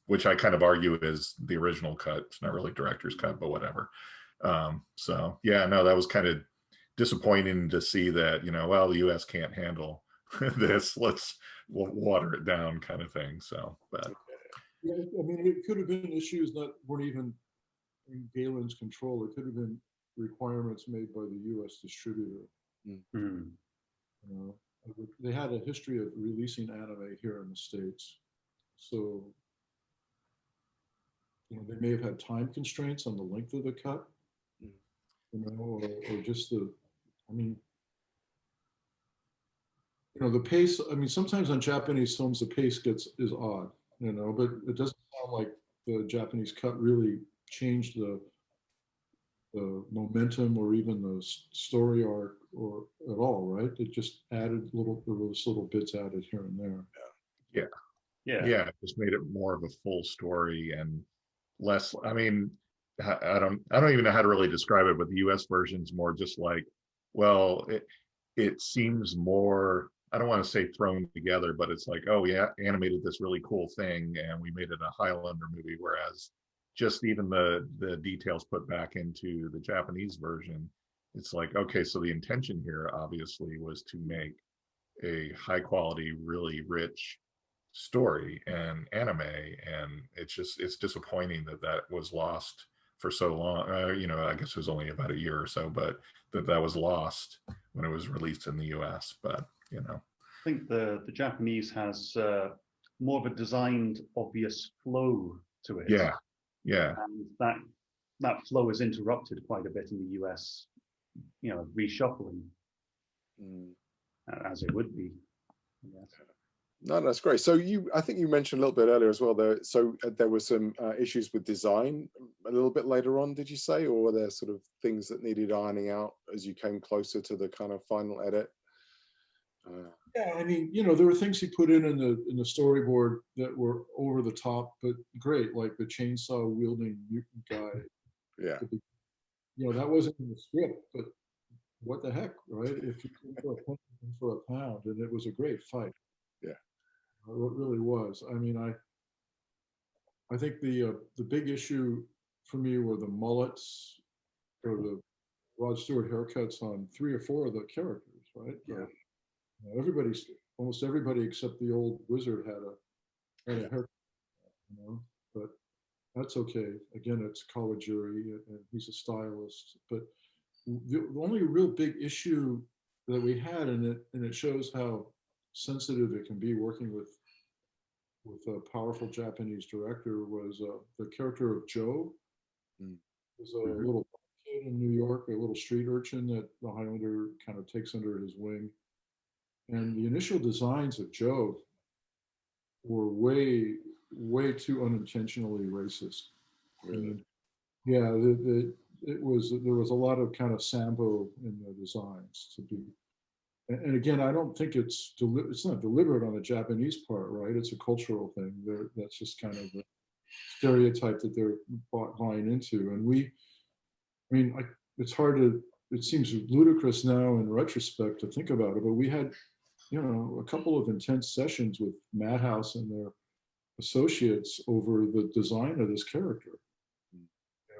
which I kind of argue is the original cut. It's not really director's cut, but whatever. So yeah, no, that was kind of disappointing to see that, you know, well, the US can't handle this, we'll water it down kind of thing. So, but yeah, I mean, it could have been issues that weren't even in Galen's control. It could have been requirements made by the US distributor. Mm. You know, they had a history of releasing anime here in the States. So, you know, they may have had time constraints on the length of the cut, you know, or just I mean, you know, the pace, I mean, sometimes on Japanese films, the pace is odd, you know, but it doesn't sound like the Japanese cut really changed the momentum or even the story arc or at all, right? It just added there was little bits added here and there. yeah, it just made it more of a full story and less, I mean, I don't even know how to really describe it, but the US version's more just like, well, it seems more, I don't want to say thrown together, but it's like, oh, we animated this really cool thing and we made it a Highlander movie, whereas just even the details put back into the Japanese version, it's like, okay, so the intention here obviously was to make a high quality, really rich story and anime, and it's disappointing that that was lost for so long. You know, I guess it was only about a year or so, but that was lost when it was released in the US. But you know, I think the Japanese has more of a designed, obvious flow to it. yeah, And that flow is interrupted quite a bit in the US, you know, reshuffling, as it would be. Yes. No, that's great. So I think you mentioned a little bit earlier as well there. So there were some issues with design a little bit later on, did you say? Or were there sort of things that needed ironing out as you came closer to the kind of final edit? Yeah, I mean, you know, there were things he put in the storyboard that were over the top, but great, like the chainsaw wielding mutant guy. Yeah. You know, that wasn't in the script, but what the heck, right? If you came for a penny, you came for a pound, and it was a great fight. Yeah. It really was. I mean, I think the big issue for me were the mullets or the Rod Stewart haircuts on 3 or 4 of the characters, right? Yeah. Almost everybody except the old wizard had a haircut, you know, but that's okay. Again, it's Kawajiri and he's a stylist. But the only real big issue that we had in it, and it shows how sensitive it can be working with a powerful Japanese director, was the character of Joe. Was a little kid in New York, a little street urchin that the Highlander kind of takes under his wing. And the initial designs of Joe were way too unintentionally racist. Really? I mean, yeah, there was a lot of kind of Sambo in the designs to be. And again, I don't think it's not deliberate on the Japanese part, right? It's a cultural thing. That's just kind of a stereotype that they're buying into. And I mean, it's hard to. It seems ludicrous now in retrospect to think about it, but we had, you know, a couple of intense sessions with Madhouse and their associates over the design of this character. You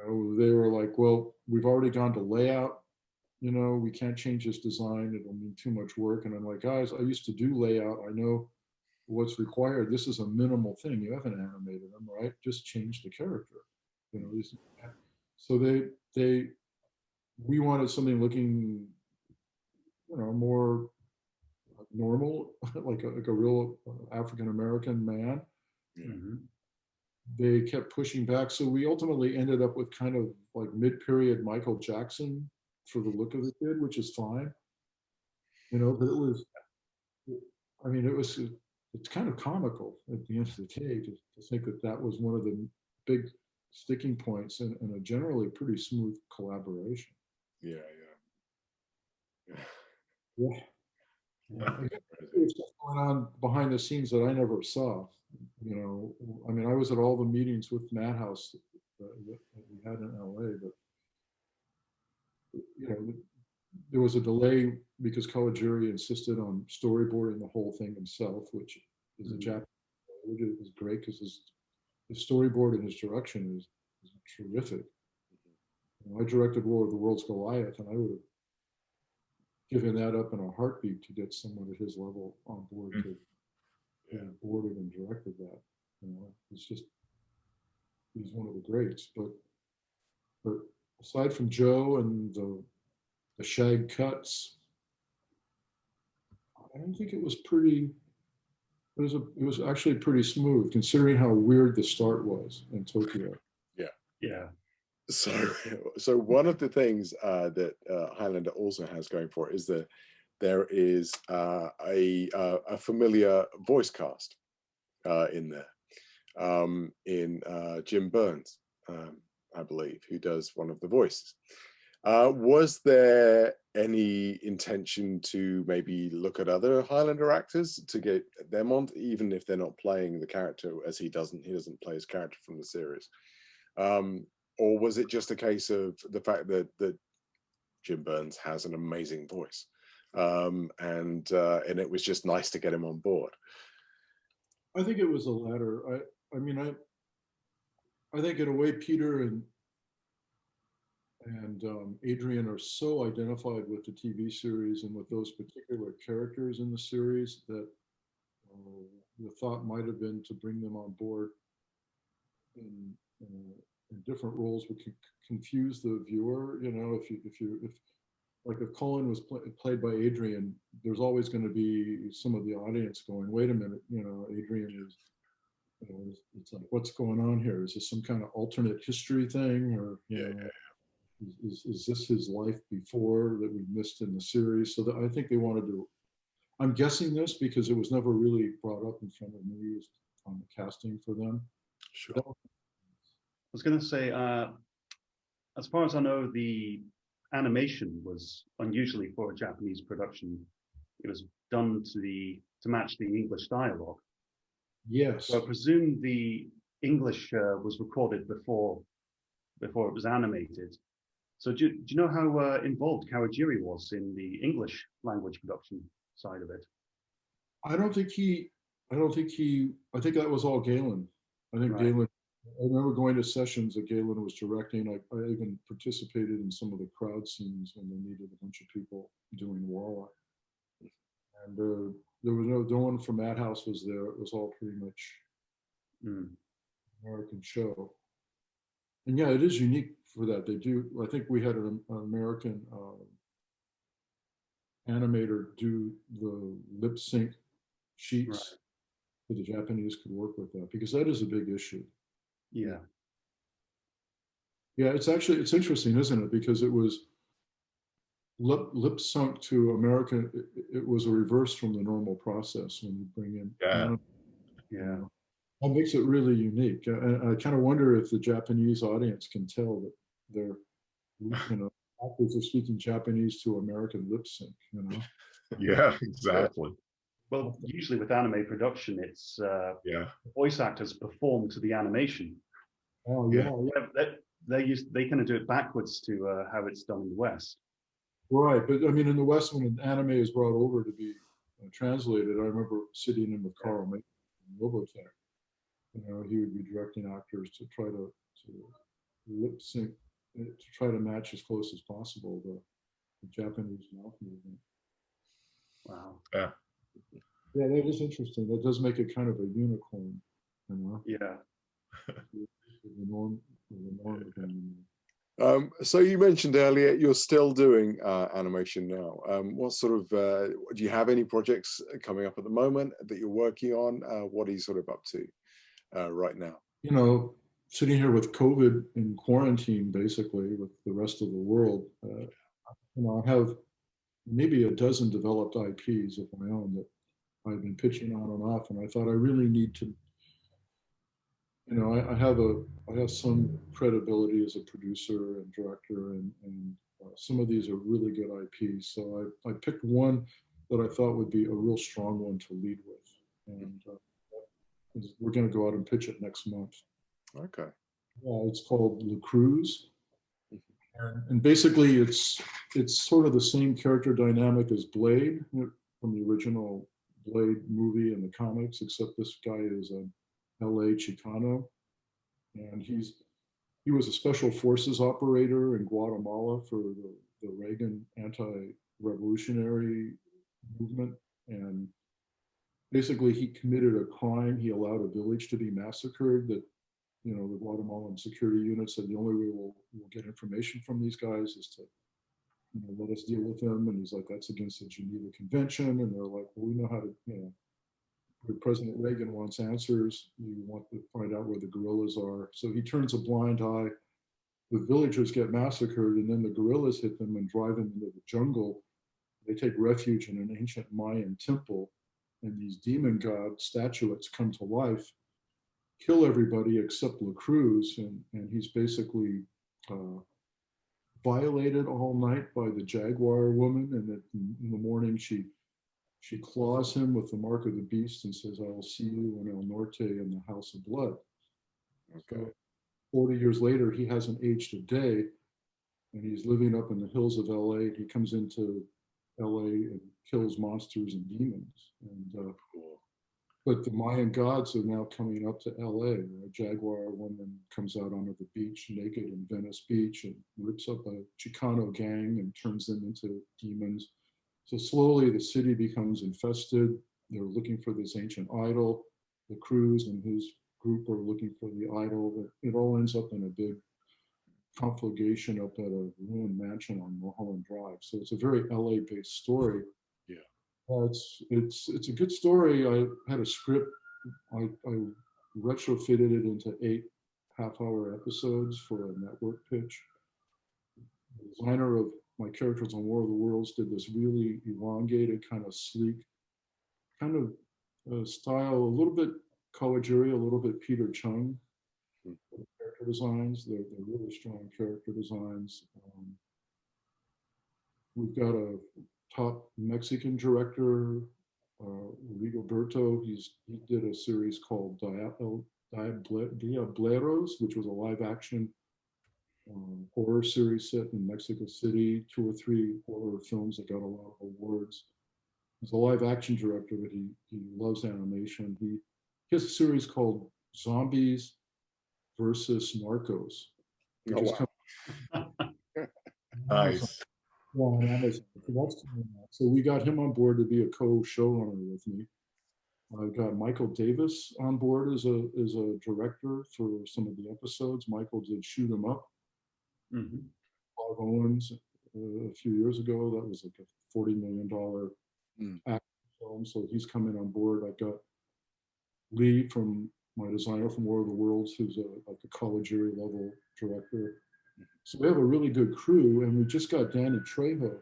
know, they were like, well, we've already gone to layout, you know, we can't change this design, it'll mean too much work. And I'm like, guys, I used to do layout, I know what's required. This is a minimal thing. You haven't animated them, right? Just change the character. You know, so we wanted something looking, you know, more normal, like a real African American man. They kept pushing back, so we ultimately ended up with kind of like mid-period Michael Jackson for the look of the kid, which is fine, you know. But it was, I mean, it's kind of comical at the end of the day to think that that was one of the big sticking points in a generally pretty smooth collaboration. Yeah. Yeah. Yeah. There's stuff going on behind the scenes that I never saw. You know, I mean, I was at all the meetings with Madhouse that we had in LA, but you know, there was a delay because Kawajiri insisted on storyboarding the whole thing himself, which is a Japanese, which is great because his storyboard and his direction is terrific. You know, I directed War of the Worlds Goliath, and I would have given that up in a heartbeat to get someone at his level on board to boarded and directed that. You know, it's just he's one of the greats. But aside from Joe and the shag cuts, I don't think it was pretty. It was actually pretty smooth considering how weird the start was in Tokyo. Yeah. Yeah. So one of the things that Highlander also has going for it is that there is a familiar voice cast in there, in Jim Burns, I believe, who does one of the voices. Was there any intention to maybe look at other Highlander actors to get them on, even if they're not playing the character, as he doesn't play his character from the series? Or was it just a case of the fact that Jim Burns has an amazing voice, and it was just nice to get him on board? I think it was the latter. I mean, I think in a way Peter and Adrian are so identified with the TV series and with those particular characters in the series that the thought might have been to bring them on board in different roles would confuse the viewer. You know, if like if Colin was played by Adrian, there's always going to be some of the audience going, "Wait a minute, you know, Adrian is." You know, it's like, what's going on here? Is this some kind of alternate history thing, or you know, is this his life before that we missed in the series? So that I think they wanted to. I'm guessing this because it was never really brought up in front of me on the casting for them. Sure. I was going to say, as far as I know, the animation was unusually for a Japanese production. It was done to match the English dialogue. Yes. So I presume the English was recorded before it was animated. So do you know how involved Kawajiri was in the English language production side of it? I think that was all Galen. I think Right. Galen, I remember going to sessions that Galen was directing. I even participated in some of the crowd scenes when they needed a bunch of people doing Warlock. And there was no one from Madhouse was there. It was all pretty much American show. And yeah, it is unique for that. They do, I think we had an American animator do the lip sync sheets so the Japanese could work with that, because that is a big issue. Yeah. Yeah, it's interesting, isn't it? Because it was lip sunk to American. It was a reverse from the normal process when you bring in. Yeah. What makes it really unique? I kind of wonder if the Japanese audience can tell that they're, you know, actors are speaking Japanese to American lip sync. You know. Yeah, exactly. Well, usually with anime production, it's voice actors perform to the animation. Oh yeah. They kind of do it backwards to how it's done in the West. Right, but I mean, in the West, when an anime is brought over to be translated, I remember sitting in with Carl Mason in Robotech. You know, he would be directing actors to try to lip sync, to try to match as close as possible the Japanese mouth movement. Wow. Yeah. Yeah, that is interesting. That does make it kind of a unicorn, you know. Yeah. The norm again. So you mentioned earlier you're still doing animation now. What sort of do you have any projects coming up at the moment that you're working on? What are you sort of up to right now? You know, sitting here with COVID in quarantine, basically with the rest of the world, you know, I have maybe a dozen developed IPs of my own that I've been pitching on and off, and I thought I really need to. You know, I have some credibility as a producer and director, and some of these are really good IPs. So I picked one that I thought would be a real strong one to lead with. And we're going to go out and pitch it next month. Okay. It's called Le Cruz. And basically it's sort of the same character dynamic as Blade from the original Blade movie and the comics, except this guy is a LA Chicano. And he was a special forces operator in Guatemala for the Reagan anti-revolutionary movement. And basically he committed a crime. He allowed a village to be massacred that, you know, the Guatemalan security unit said the only way we'll get information from these guys is to, you know, let us deal with them. And he's like, that's against the Geneva Convention. And they're like, well, we know how to, you know, President Reagan wants answers. You want to find out where the guerrillas are. So he turns a blind eye. The villagers get massacred, and then the guerrillas hit them and drive them into the jungle. They take refuge in an ancient Mayan temple, and these demon god statuettes come to life, kill everybody except La Cruz, and he's basically violated all night by the jaguar woman, and in the morning she claws him with the mark of the beast and says, I will see you in El Norte in the House of Blood. Okay. So 40 years later, he hasn't aged a day, and he's living up in the hills of LA. He comes into LA and kills monsters and demons. And but the Mayan gods are now coming up to LA. A jaguar woman comes out onto the beach naked in Venice Beach and rips up a Chicano gang and turns them into demons. So slowly the city becomes infested. They're looking for this ancient idol. The Cruz and his group are looking for the idol. It all ends up in a big conflagration up at a ruined mansion on Mulholland Drive. So it's a very LA-based story. Yeah. It's a good story. I had a script. I retrofitted it into 8 half-hour episodes for a network pitch. The designer of my characters on War of the Worlds did this really elongated, kind of sleek, kind of style, a little bit Kawajiri, a little bit Peter Chung. Character designs, they're really strong character designs. We've got a top Mexican director, Rigoberto. He did a series called Diableros, which was a live action horror series set in Mexico City, 2 or 3 horror films that got a lot of awards. He's a live action director, but he loves animation. He has a series called Zombies versus Narcos. Oh, wow. Nice. On Amazon. So we got him on board to be a co-showrunner with me. I've got Michael Davis on board as a director for some of the episodes. Michael did Shoot 'Em Up. Mm-hmm. Bob Owens a few years ago. That was like a $40 million action film. So he's coming on board. I've got Lee from my designer from War of the Worlds, who's like a Kawajiri level director. So we have a really good crew, and we just got Danny Trejo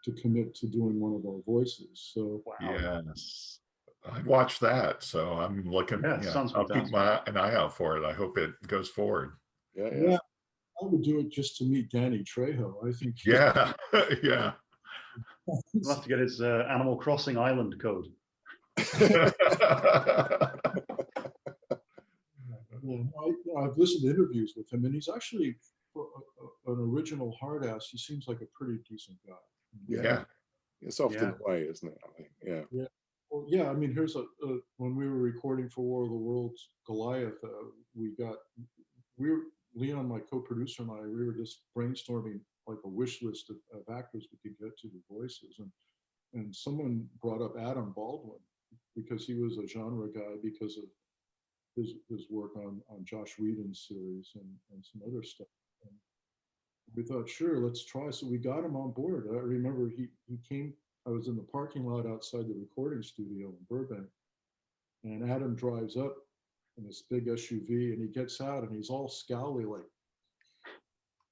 to commit to doing one of our voices. So Wow. Yes. I watched that, so I'm looking. Yeah, sounds I'll keep fantastic. an eye out for it. I hope it goes forward. Yeah. I would do it just to meet Danny Trejo. I think Yeah, yeah. We'll have to get his Animal Crossing island code. I've listened to interviews with him, and he's actually an original hard ass. He seems like a pretty decent guy. Yeah. It's often Yeah. the way, isn't it? I think. Yeah. Well, yeah. I mean, here's when we were recording for War of the Worlds Goliath, Leon, my co-producer, and I, we were just brainstorming like a wish list of actors we could get to do voices, and someone brought up Adam Baldwin because he was a genre guy because of his work on Josh Whedon's series and some other stuff. And we thought, sure, let's try. So we got him on board. I remember he came. I was in the parking lot outside the recording studio in Burbank, and Adam drives up in this big SUV, and he gets out, and he's all scowly, like,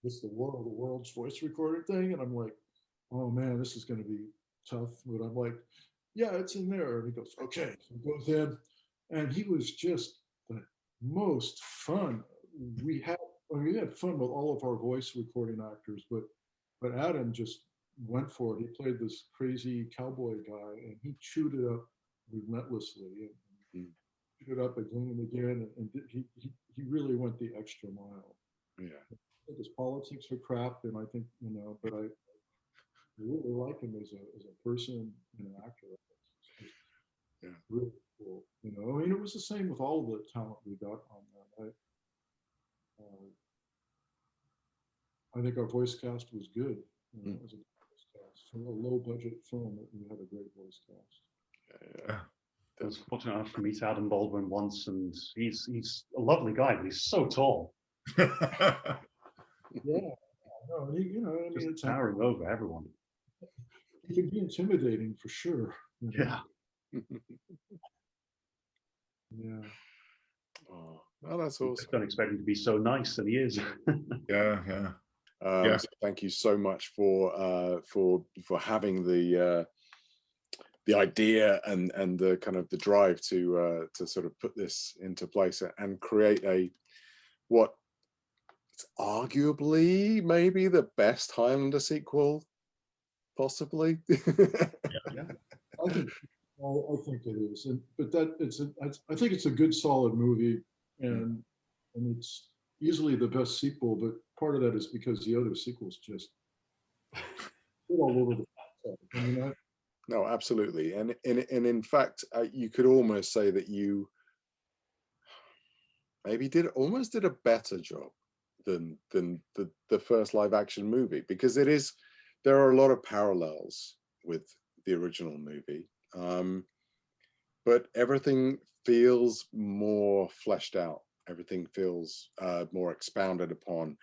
this is the War of the Worlds voice recording thing. And I'm like, oh man, this is going to be tough. But I'm like, yeah, it's in there. And he goes, okay. So he goes in, and he was just the most fun. We had fun with all of our voice recording actors, but but Adam just went for it. He played this crazy cowboy guy, and he chewed it up relentlessly, and chewed it up again and again, and he really went the extra mile. Yeah. I think his politics are crap, and I think, but I really like him as a person and an actor. Yeah. Really cool. I mean, it was the same with all the talent we got on that. I think our voice cast was good. It was a good voice cast. For a low budget film, we had a great voice cast. Yeah. I was fortunate enough to meet Adam Baldwin once, and he's a lovely guy, but he's so tall. Yeah. No, I mean, Just it's towering over everyone. It can be intimidating for sure. Yeah. Yeah. Oh, that's I awesome. just don't expect him to be so nice, and he is. Yeah. So thank you so much for having the idea and the kind of the drive to sort of put this into place and create what it's arguably maybe the best Highlander sequel, possibly. Yeah. I think it is, but I think it's a good, solid movie, and it's easily the best sequel. But part of that is because the other sequels just all over the place. No, absolutely, and in fact, you could almost say that you maybe did a better job than the first live action movie, because there are a lot of parallels with the original movie. But everything feels more fleshed out. Everything feels more expounded upon.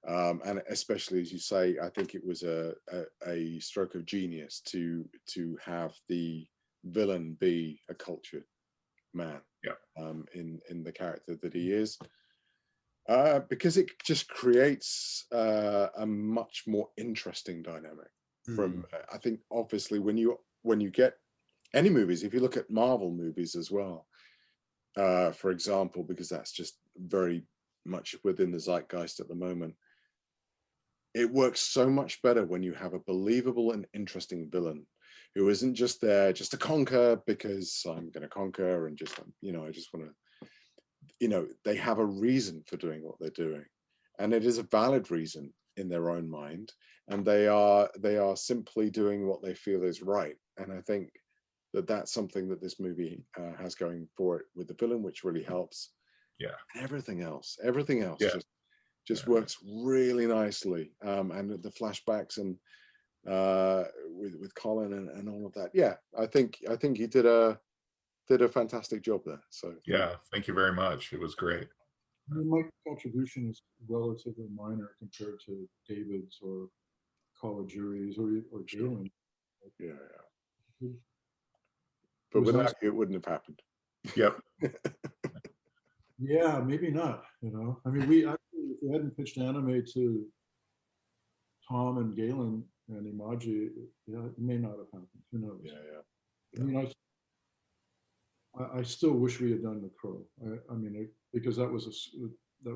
And especially, as you say, I think it was a stroke of genius to have the villain be a cultured man. Yeah. In the character that he is. Because it just creates a much more interesting dynamic. From I think obviously when you get any movies, if you look at Marvel movies as well, for example, because that's just very much within the zeitgeist at the moment, it works so much better when you have a believable and interesting villain who isn't just there just to conquer because I'm going to conquer and just, I just want to, they have a reason for doing what they're doing. And it is a valid reason in their own mind. And they are simply doing what they feel is right. And I think that's something that this movie has going for it with the villain, which really helps. Yeah. And everything else Yeah. just works really nicely. And the flashbacks and with Colin and all of that. Yeah, I think he did a fantastic job there. So yeah, thank you very much. It was great. I mean, my contribution is relatively minor compared to David's or Colajury's or Galen. Yeah. But without you, it wouldn't have happened. Yep. Yeah, maybe not. I mean, if we hadn't pitched anime to Tom and Galen and Imaji, it may not have happened. Who knows? Yeah. I mean, I still wish we had done The Crow. I mean, because that was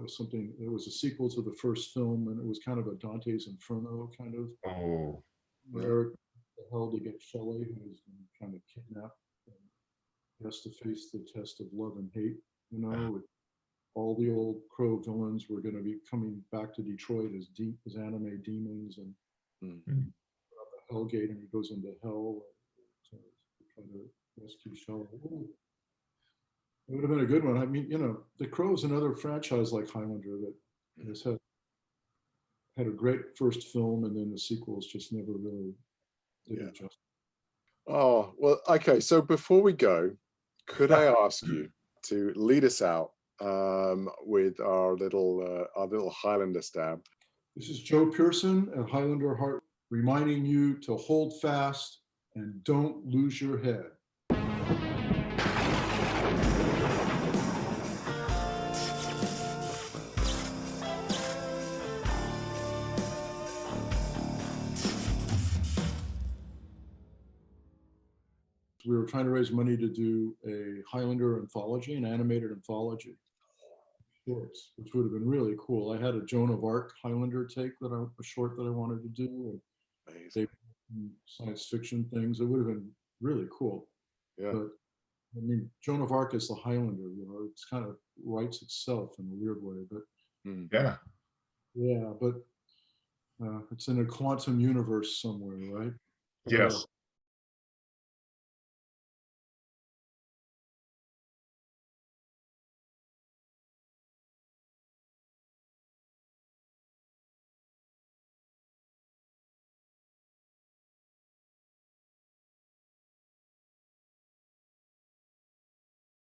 something. It was a sequel to the first film, and it was kind of a Dante's Inferno kind of. Oh. Where the hell to get Shelley, who was kind of kidnapped, and he has to face the test of love and hate. All the old Crow villains were going to be coming back to Detroit as anime demons, and the Hellgate, and he goes into hell to try to rescue Shelley. It would have been a good one. I mean, The Crow is another franchise like Highlander that has had a great first film, and then the sequels just never really did it justice. Oh, well, okay. So before we go, could I ask you to lead us out with our little Highlander stab? This is Joe Pearson at Highlander Heart, reminding you to hold fast and don't lose your head. We were trying to raise money to do a Highlander anthology, an animated anthology. shorts, which would have been really cool. I had a Joan of Arc Highlander take a short that I wanted to do. Amazing. Science fiction things. It would have been really cool. Yeah. But I mean, Joan of Arc is the Highlander. It's kind of writes itself in a weird way. But Yeah. yeah, but it's in a quantum universe somewhere, right? Yes.